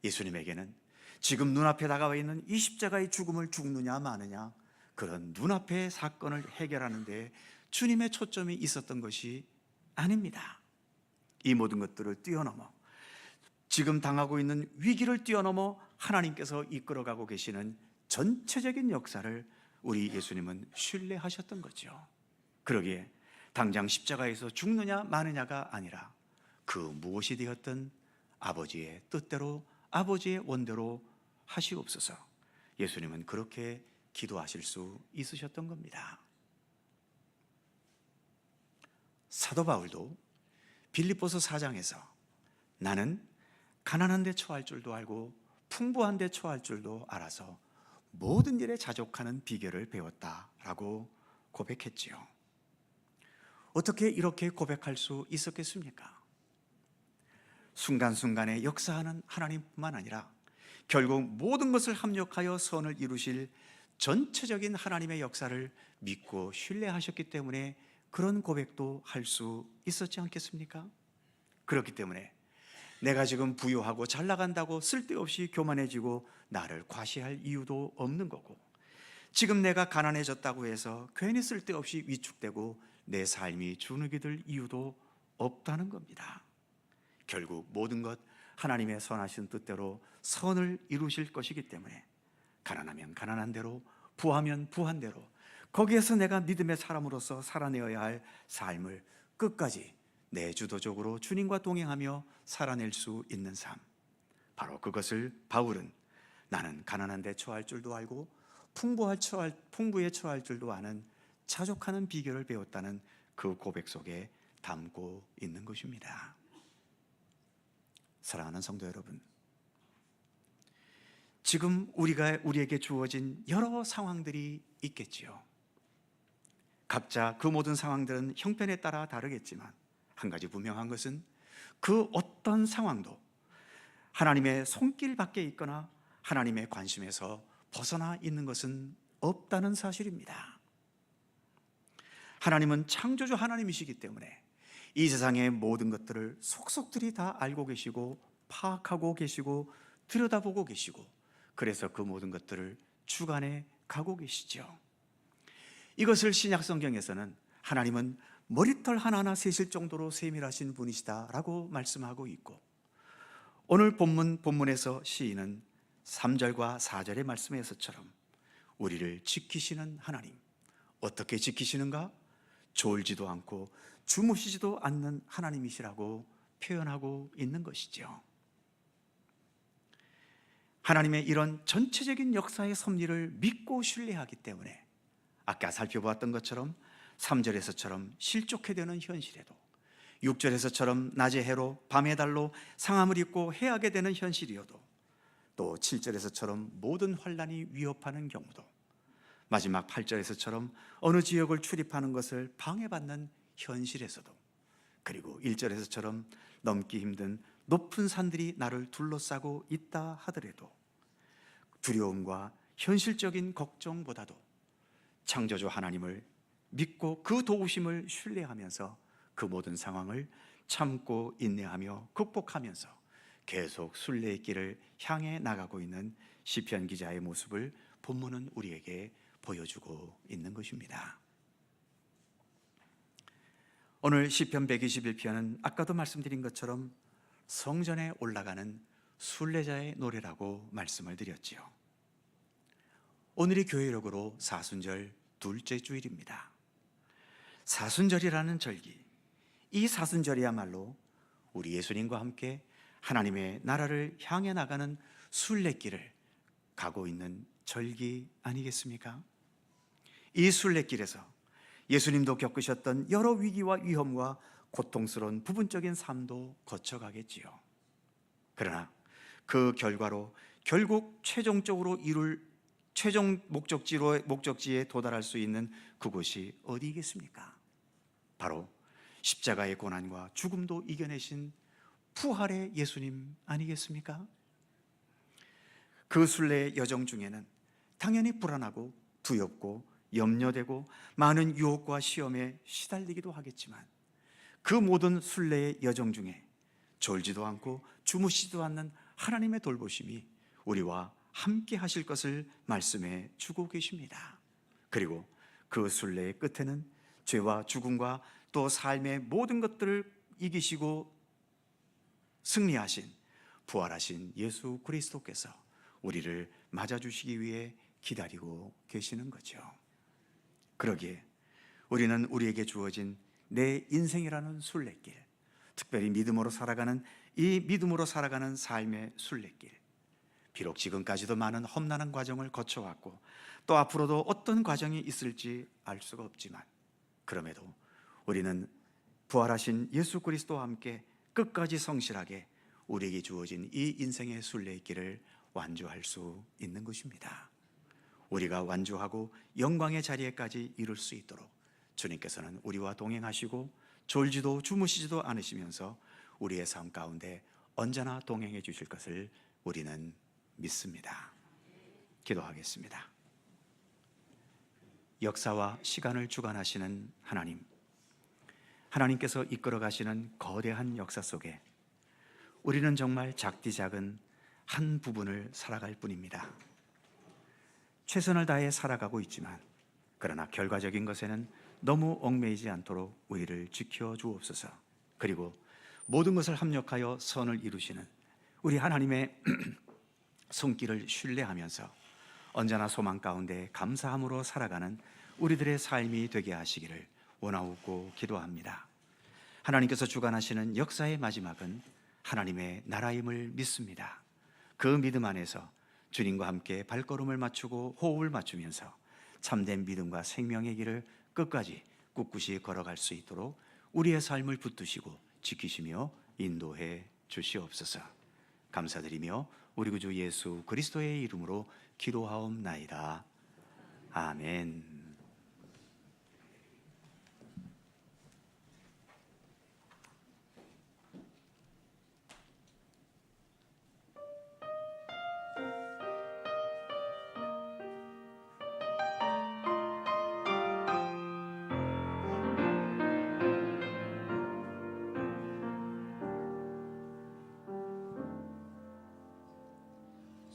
예수님에게는 지금 눈앞에 다가와 있는 이 십자가의 죽음을 죽느냐 마느냐 그런 눈앞의 사건을 해결하는 데 주님의 초점이 있었던 것이 아닙니다. 이 모든 것들을 뛰어넘어 지금 당하고 있는 위기를 뛰어넘어 하나님께서 이끌어가고 계시는 전체적인 역사를 우리 예수님은 신뢰하셨던 거죠. 그러기에 당장 십자가에서 죽느냐 마느냐가 아니라 그 무엇이 되었든 아버지의 뜻대로 아버지의 원대로 하시옵소서. 예수님은 그렇게 기도하실 수 있으셨던 겁니다. 사도 바울도 빌립보서 4장에서 나는 가난한 데 처할 줄도 알고 풍부한 데 처할 줄도 알아서 모든 일에 자족하는 비결을 배웠다라고 고백했지요. 어떻게 이렇게 고백할 수 있었겠습니까? 순간순간에 역사하는 하나님뿐만 아니라 결국 모든 것을 합력하여 선을 이루실 전체적인 하나님의 역사를 믿고 신뢰하셨기 때문에 그런 고백도 할 수 있었지 않겠습니까? 그렇기 때문에 내가 지금 부유하고 잘 나간다고 쓸데없이 교만해지고 나를 과시할 이유도 없는 거고, 지금 내가 가난해졌다고 해서 괜히 쓸데없이 위축되고 내 삶이 주눅이 들 이유도 없다는 겁니다. 결국 모든 것 하나님의 선하신 뜻대로 선을 이루실 것이기 때문에 가난하면 가난한 대로, 부하면 부한 대로 거기에서 내가 믿음의 사람으로서 살아내어야 할 삶을 끝까지 내주도적으로 주님과 동행하며 살아낼 수 있는 삶, 바로 그것을 바울은 나는 가난한 데 처할 줄도 알고 풍부에 처할 줄도 아는 자족하는 비결을 배웠다는 그 고백 속에 담고 있는 것입니다. 사랑하는 성도 여러분, 지금 우리에게 주어진 여러 상황들이 있겠지요. 각자 그 모든 상황들은 형편에 따라 다르겠지만 한 가지 분명한 것은 그 어떤 상황도 하나님의 손길 밖에 있거나 하나님의 관심에서 벗어나 있는 것은 없다는 사실입니다. 하나님은 창조주 하나님이시기 때문에 이 세상의 모든 것들을 속속들이 다 알고 계시고 파악하고 계시고 들여다보고 계시고, 그래서 그 모든 것들을 주관해 가고 계시죠. 이것을 신약 성경에서는 하나님은 머리털 하나하나 세실 정도로 세밀하신 분이시다라고 말씀하고 있고, 오늘 본문에서 시인은 3절과 4절의 말씀에서처럼 우리를 지키시는 하나님, 어떻게 지키시는가? 졸지도 않고 주무시지도 않는 하나님이시라고 표현하고 있는 것이죠. 하나님의 이런 전체적인 역사의 섭리를 믿고 신뢰하기 때문에 아까 살펴보았던 것처럼 3절에서처럼 실족해 되는 현실에도, 6절에서처럼 낮의 해로 밤의 달로 상함을 입고 해하게 되는 현실이어도, 또 7절에서처럼 모든 환난이 위협하는 경우도, 마지막 8절에서처럼 어느 지역을 출입하는 것을 방해받는 현실에서도, 그리고 1절에서처럼 넘기 힘든 높은 산들이 나를 둘러싸고 있다 하더라도 두려움과 현실적인 걱정보다도 창조주 하나님을 믿고 그 도우심을 신뢰하면서 그 모든 상황을 참고 인내하며 극복하면서 계속 순례의 길을 향해 나가고 있는 시편 기자의 모습을 본문은 우리에게 보여주고 있는 것입니다. 오늘 시편 121편은 아까도 말씀드린 것처럼 성전에 올라가는 순례자의 노래라고 말씀을 드렸지요. 오늘이 교회력으로 사순절 둘째 주일입니다. 사순절이라는 절기, 이 사순절이야말로 우리 예수님과 함께 하나님의 나라를 향해 나가는 순례길을 가고 있는 절기 아니겠습니까? 이 순례길에서 예수님도 겪으셨던 여러 위기와 위험과 고통스러운 부분적인 삶도 거쳐가겠지요. 그러나 그 결과로 결국 최종 목적지에 도달할 수 있는 그곳이 어디겠습니까? 바로 십자가의 고난과 죽음도 이겨내신 부활의 예수님 아니겠습니까? 그 순례의 여정 중에는 당연히 불안하고 두렵고 염려되고 많은 유혹과 시험에 시달리기도 하겠지만, 그 모든 순례의 여정 중에 졸지도 않고 주무시지도 않는 하나님의 돌보심이 우리와 함께 하실 것을 말씀해 주고 계십니다. 그리고 그 순례의 끝에는 죄와 죽음과 또 삶의 모든 것들을 이기시고 승리하신 부활하신 예수 그리스도께서 우리를 맞아주시기 위해 기다리고 계시는 거죠. 그러기에 우리는 우리에게 주어진 내 인생이라는 순례길, 특별히 믿음으로 살아가는 이 믿음으로 살아가는 삶의 순례길, 비록 지금까지도 많은 험난한 과정을 거쳐왔고 또 앞으로도 어떤 과정이 있을지 알 수가 없지만, 그럼에도 우리는 부활하신 예수 그리스도와 함께 끝까지 성실하게 우리에게 주어진 이 인생의 순례의 길을 완주할 수 있는 것입니다. 우리가 완주하고 영광의 자리에까지 이룰 수 있도록 주님께서는 우리와 동행하시고 졸지도 주무시지도 않으시면서 우리의 삶 가운데 언제나 동행해 주실 것을 우리는 믿습니다. 기도하겠습니다. 역사와 시간을 주관하시는 하나님, 하나님께서 이끌어 가시는 거대한 역사 속에 우리는 정말 작디 작은 한 부분을 살아갈 뿐입니다. 최선을 다해 살아가고 있지만, 그러나 결과적인 것에는 너무 얽매이지 않도록 우리를 지켜 주옵소서. 그리고 모든 것을 합력하여 선을 이루시는 우리 하나님의 손길을 신뢰하면서 언제나 소망 가운데 감사함으로 살아가는 우리들의 삶이 되게 하시기를 원하옵고 기도합니다. 하나님께서 주관하시는 역사의 마지막은 하나님의 나라임을 믿습니다. 그 믿음 안에서 주님과 함께 발걸음을 맞추고 호흡을 맞추면서 참된 믿음과 생명의 길을 끝까지 꿋꿋이 걸어갈 수 있도록 우리의 삶을 붙드시고 지키시며 인도해 주시옵소서. 감사드리며 우리 구주 예수 그리스도의 이름으로 기도하옵나이다. 아멘.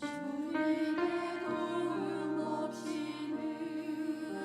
주님의 도움 없이는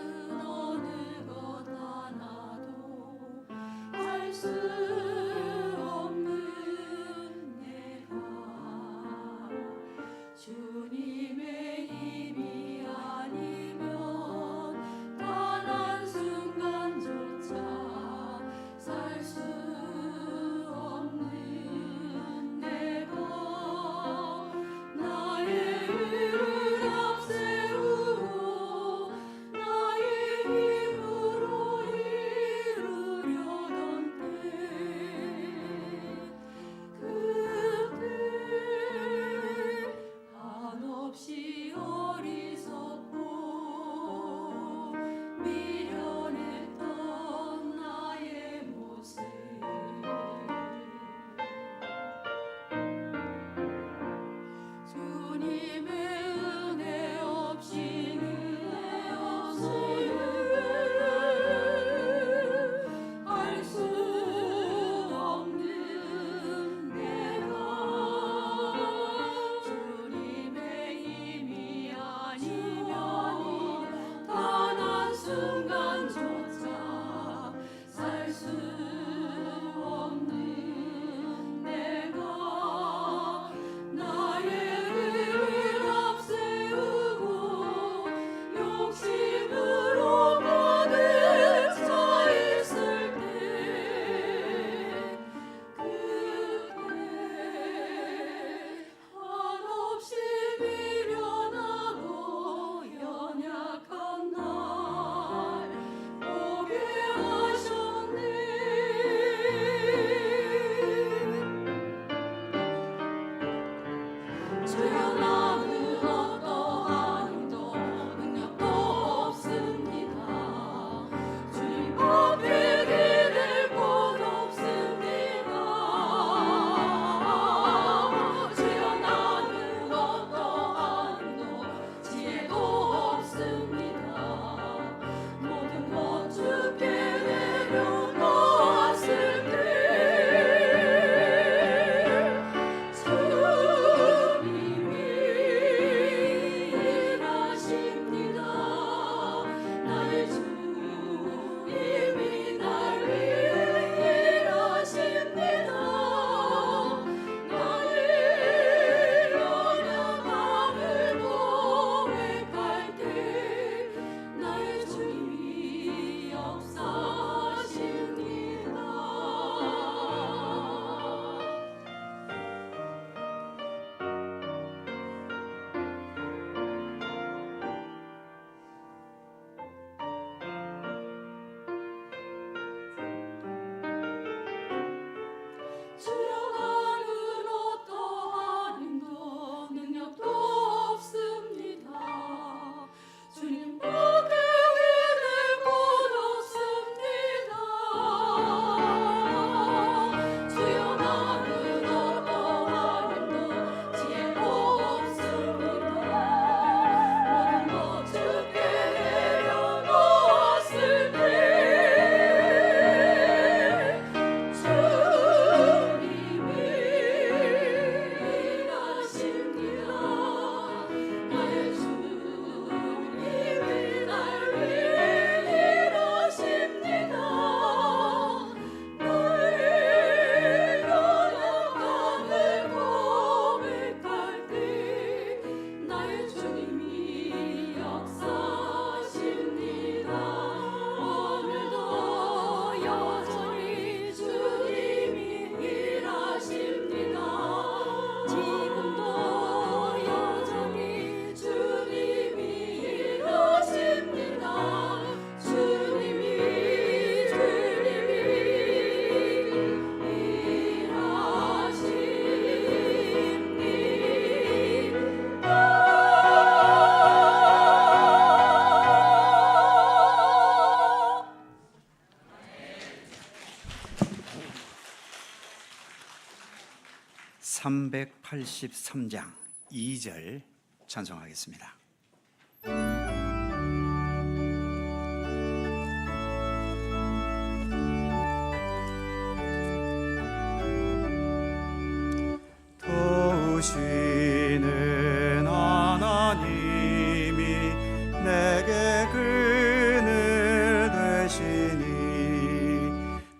383장 2절 찬송하겠습니다. 도우시는 하나님이 내게 그늘 되시니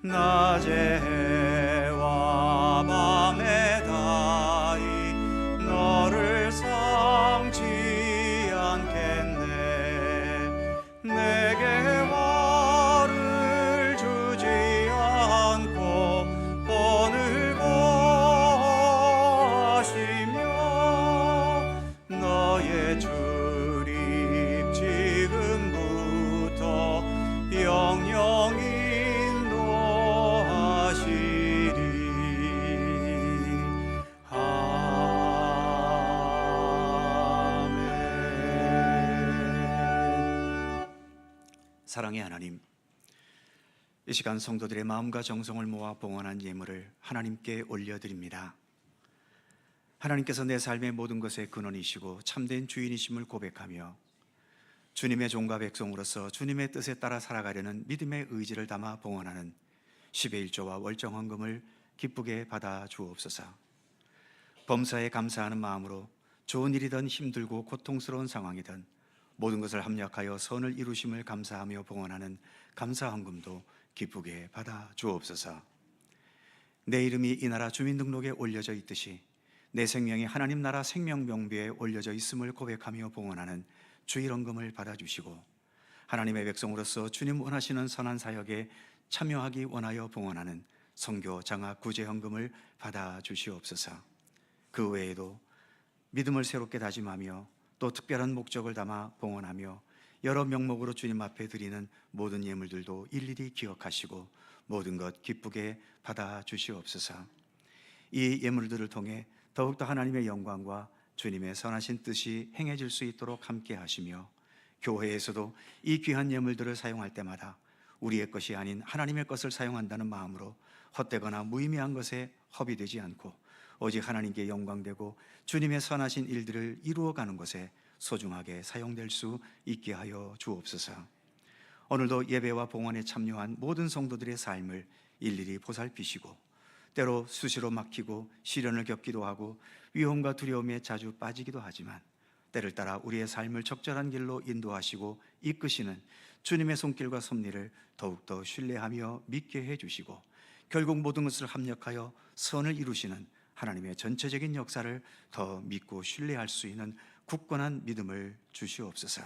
낮에 해와 밤에 다이 너를 삼지 않겠네. 내게 화를 주지 않고 오늘 보하시며 너의 출입 지금부터 영영 인도하시리. 아멘. 사랑의 하나님, 이 시간 성도들의 마음과 정성을 모아 봉헌한 예물을 하나님께 올려드립니다. 하나님께서 내 삶의 모든 것의 근원이시고 참된 주인이심을 고백하며 주님의 종과 백성으로서 주님의 뜻에 따라 살아가려는 믿음의 의지를 담아 봉헌하는 10의 1조와 월정 헌금을 기쁘게 받아 주옵소서. 범사에 감사하는 마음으로 좋은 일이든 힘들고 고통스러운 상황이든 모든 것을 합력하여 선을 이루심을 감사하며 봉헌하는 감사 헌금도 기쁘게 받아 주옵소서. 내 이름이 이 나라 주민등록에 올려져 있듯이 내 생명이 하나님 나라 생명명부에 올려져 있음을 고백하며 봉헌하는 주일 헌금을 받아주시고 하나님의 백성으로서 주님 원하시는 선한 사역에 참여하기 원하여 봉헌하는 선교 장학 구제 헌금을 받아주시옵소서. 그 외에도 믿음을 새롭게 다짐하며 또 특별한 목적을 담아 봉헌하며 여러 명목으로 주님 앞에 드리는 모든 예물들도 일일이 기억하시고 모든 것 기쁘게 받아주시옵소서. 이 예물들을 통해 더욱더 하나님의 영광과 주님의 선하신 뜻이 행해질 수 있도록 함께 하시며 교회에서도 이 귀한 예물들을 사용할 때마다 우리의 것이 아닌 하나님의 것을 사용한다는 마음으로 헛되거나 무의미한 것에 허비되지 않고 오직 하나님께 영광되고 주님의 선하신 일들을 이루어가는 것에 소중하게 사용될 수 있게 하여 주옵소서. 오늘도 예배와 봉헌에 참여한 모든 성도들의 삶을 일일이 보살피시고 때로 수시로 막히고 시련을 겪기도 하고 위험과 두려움에 자주 빠지기도 하지만 때를 따라 우리의 삶을 적절한 길로 인도하시고 이끄시는 주님의 손길과 섭리를 더욱더 신뢰하며 믿게 해주시고 결국 모든 것을 합력하여 선을 이루시는 하나님의 전체적인 역사를 더 믿고 신뢰할 수 있는 굳건한 믿음을 주시옵소서.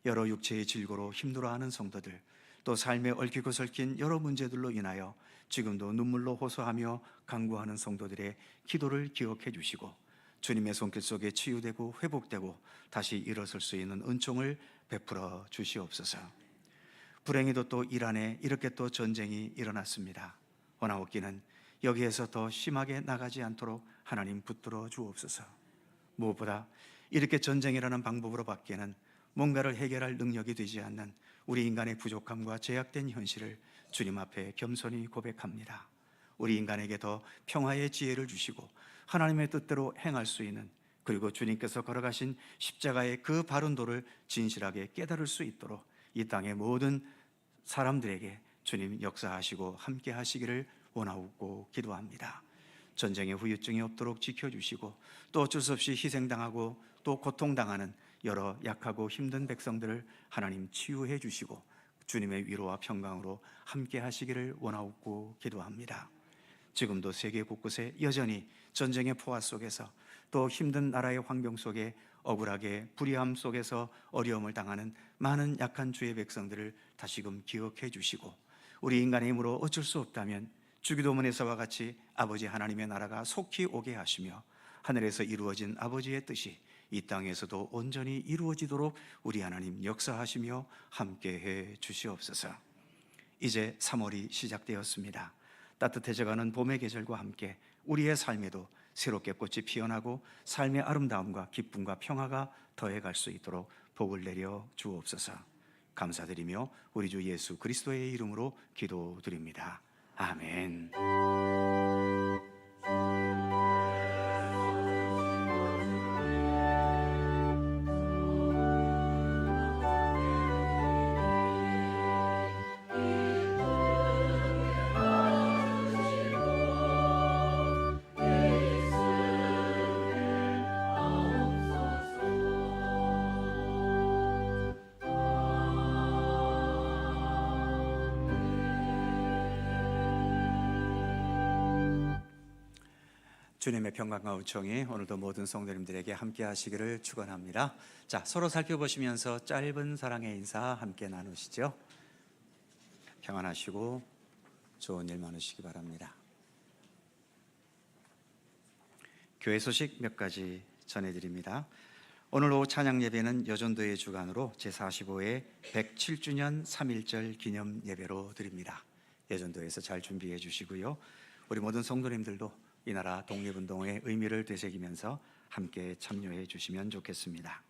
여러 육체의 질고로 힘들어하는 성도들, 또 삶에 얽히고 설킨 여러 문제들로 인하여 지금도 눈물로 호소하며 간구하는 성도들의 기도를 기억해 주시고 주님의 손길 속에 치유되고 회복되고 다시 일어설 수 있는 은총을 베풀어 주시옵소서. 불행히도 또 이란에 이렇게 또 전쟁이 일어났습니다. 원하옵기는 여기에서 더 심하게 나가지 않도록 하나님 붙들어 주옵소서. 무엇보다 이렇게 전쟁이라는 방법으로 밖에는 뭔가를 해결할 능력이 되지 않는 우리 인간의 부족함과 제약된 현실을 주님 앞에 겸손히 고백합니다. 우리 인간에게 더 평화의 지혜를 주시고 하나님의 뜻대로 행할 수 있는, 그리고 주님께서 걸어가신 십자가의 그 바른 도를 진실하게 깨달을 수 있도록 이 땅의 모든 사람들에게 주님 역사하시고 함께 하시기를 원하고 기도합니다. 전쟁의 후유증이 없도록 지켜주시고 또 어쩔 수 없이 희생당하고 또 고통당하는 여러 약하고 힘든 백성들을 하나님 치유해 주시고 주님의 위로와 평강으로 함께 하시기를 원하고 기도합니다. 지금도 세계 곳곳에 여전히 전쟁의 포화 속에서 또 힘든 나라의 환경 속에 억울하게 불의함 속에서 어려움을 당하는 많은 약한 주의 백성들을 다시금 기억해 주시고 우리 인간의 힘으로 어쩔 수 없다면 주기도문에서와 같이 아버지 하나님의 나라가 속히 오게 하시며 하늘에서 이루어진 아버지의 뜻이 이 땅에서도 온전히 이루어지도록 우리 하나님 역사하시며 함께해 주시옵소서. 이제 3월이 시작되었습니다. 따뜻해져가는 봄의 계절과 함께 우리의 삶에도 새롭게 꽃이 피어나고 삶의 아름다움과 기쁨과 평화가 더해갈 수 있도록 복을 내려 주옵소서. 감사드리며 우리 주 예수 그리스도의 이름으로 기도드립니다. 아멘. 주님의 평강과 은총이 오늘도 모든 성도님들에게 함께 하시기를 축원합니다. 자, 서로 살펴보시면서 짧은 사랑의 인사 함께 나누시죠. 평안하시고 좋은 일 많으시기 바랍니다. 교회 소식 몇 가지 전해드립니다. 오늘 오후 찬양 예배는 여전도의 주관으로 제45회 107주년 3.1절 기념 예배로 드립니다. 여전도에서 잘 준비해 주시고요. 우리 모든 성도님들도 이 나라 독립운동의 의미를 되새기면서 함께 참여해 주시면 좋겠습니다.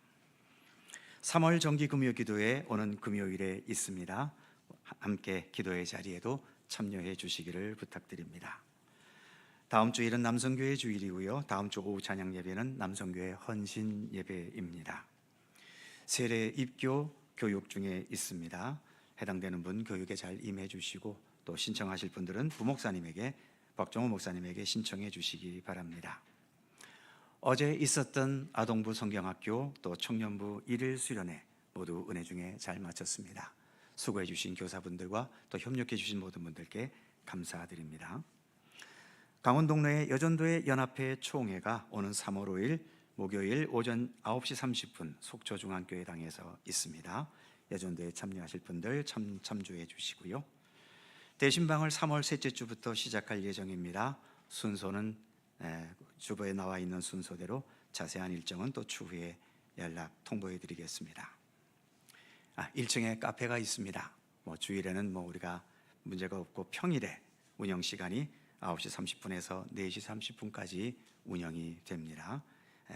3월 정기금요기도회 오는 금요일에 있습니다. 함께 기도의 자리에도 참여해 주시기를 부탁드립니다. 다음 주일은 남성교회 주일이고요. 다음 주 오후 찬양 예배는 남성교회 헌신 예배입니다. 세례 입교 교육 중에 있습니다. 해당되는 분 교육에 잘 임해 주시고 또 신청하실 분들은 부목사님에게 박정호 목사님에게 신청해 주시기 바랍니다. 어제 있었던 아동부 성경학교 또 청년부 일일 수련회 모두 은혜 중에 잘 마쳤습니다. 수고해 주신 교사분들과 또 협력해 주신 모든 분들께 감사드립니다. 강원동로의 여전도의 연합회 총회가 오는 3월 5일 목요일 오전 9시 30분 속초중앙교회당에서 있습니다. 여전도에 참여하실 분들 참조해 주시고요. 대신방을 3월 셋째 주부터 시작할 예정입니다. 순서는 주보에 나와 있는 순서대로 자세한 일정은 또 추후에 연락 통보해 드리겠습니다. 1층에 카페가 있습니다. 주일에는 우리가 문제가 없고 평일에 운영 시간이 9시 30분에서 4시 30분까지 운영이 됩니다.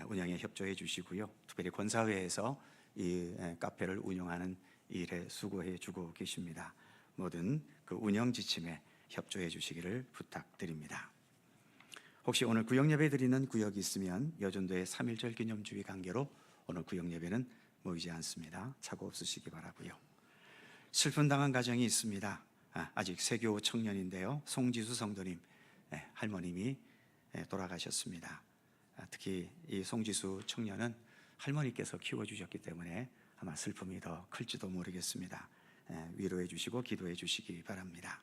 운영에 협조해 주시고요. 특별히 권사회에서 이 카페를 운영하는 일에 수고해 주고 계십니다. 모든 그 운영 지침에 협조해 주시기를 부탁드립니다. 혹시 오늘 구역예배 드리는 구역이 있으면 여전도의 3.1절 기념주의 관계로 오늘 구역예배는 모이지 않습니다. 착오 없으시기 바라고요. 슬픈 당한 가정이 있습니다. 아직 세교 청년인데요. 송지수 성도님 할머님이 돌아가셨습니다. 특히 이 송지수 청년은 할머니께서 키워주셨기 때문에 아마 슬픔이 더 클지도 모르겠습니다. 위로해 주시고 기도해 주시기 바랍니다.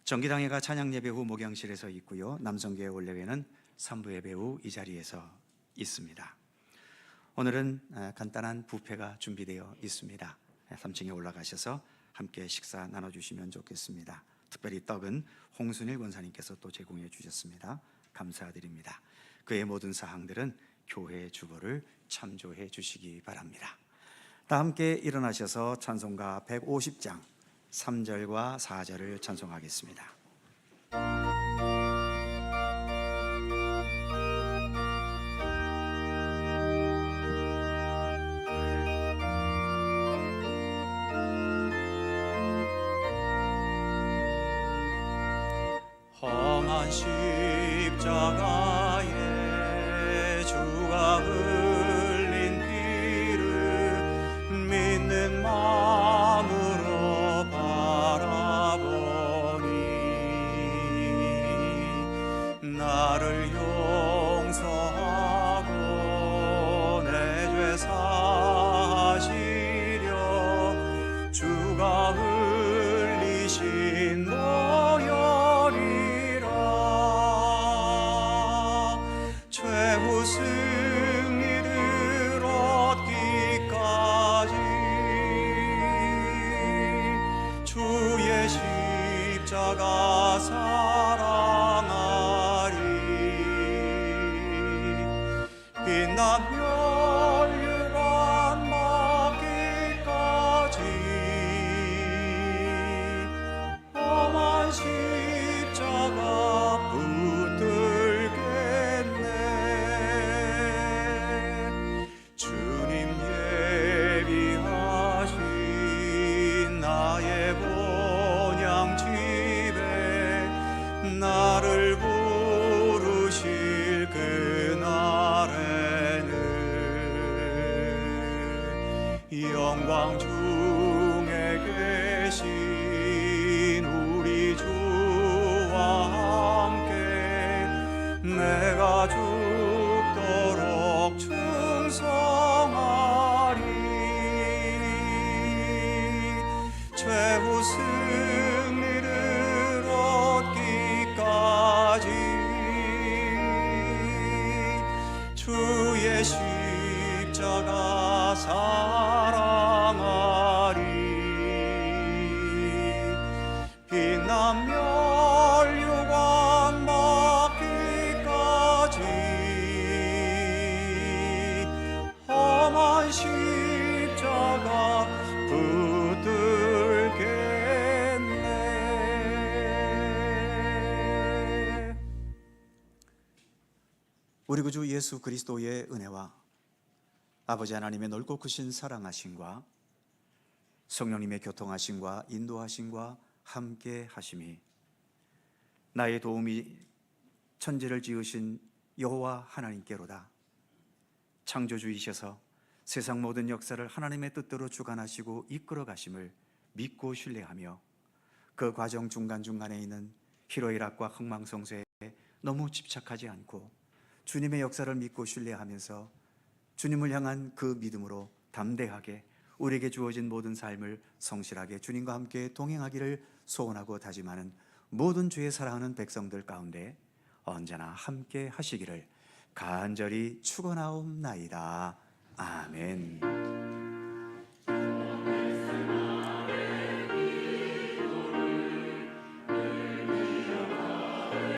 정기당회가 찬양 예배 후 목양실에서 있고요. 남성교회 원래회는 3부 예배 후 이 자리에서 있습니다. 오늘은 간단한 뷔페가 준비되어 있습니다. 3층에 올라가셔서 함께 식사 나눠주시면 좋겠습니다. 특별히 떡은 홍순일 권사님께서 또 제공해 주셨습니다. 감사드립니다. 그의 모든 사항들은 교회 주보를 참조해 주시기 바랍니다. 다 함께 일어나셔서 찬송가 150장 3절과 4절을 찬송하겠습니다. 험한 십자가에 주가 흘린 피를 믿는 마음으로 바라보니 나를 용서하고 내 죄 사하시려 주가 흘리신 최후 승리를 얻기까지 주의 십자가 사랑하리. 빛나며 멸류관 맞기까지 험한 십자가 나를 부르실 그날에는 영광 중에 계신 우리 주와 함께 내가 죽도록 충성하리. 최후 승리를 얻기까지 주의 십자가 사랑하리. 빛나며 멸류관 맞기까지 험한 십자가 붙들겠네. 우리 구주 예수 그리스도의 은혜와 아버지 하나님의 넓고 크신 사랑하심과 성령님의 교통하심과 인도하심과 함께 하심이 나의 도움이 천지를 지으신 여호와 하나님께로다. 창조주이셔서 세상 모든 역사를 하나님의 뜻대로 주관하시고 이끌어 가심을 믿고 신뢰하며 그 과정 중간중간에 있는 희로애락과 흥망성쇠에 너무 집착하지 않고 주님의 역사를 믿고 신뢰하면서 주님을 향한 그 믿음으로 담대하게 우리에게 주어진 모든 삶을 성실하게 주님과 함께 동행하기를 소원하고 다짐하는 모든 주의 사랑하는 백성들 가운데 언제나 함께 하시기를 간절히 축원하옵나이다. 아멘.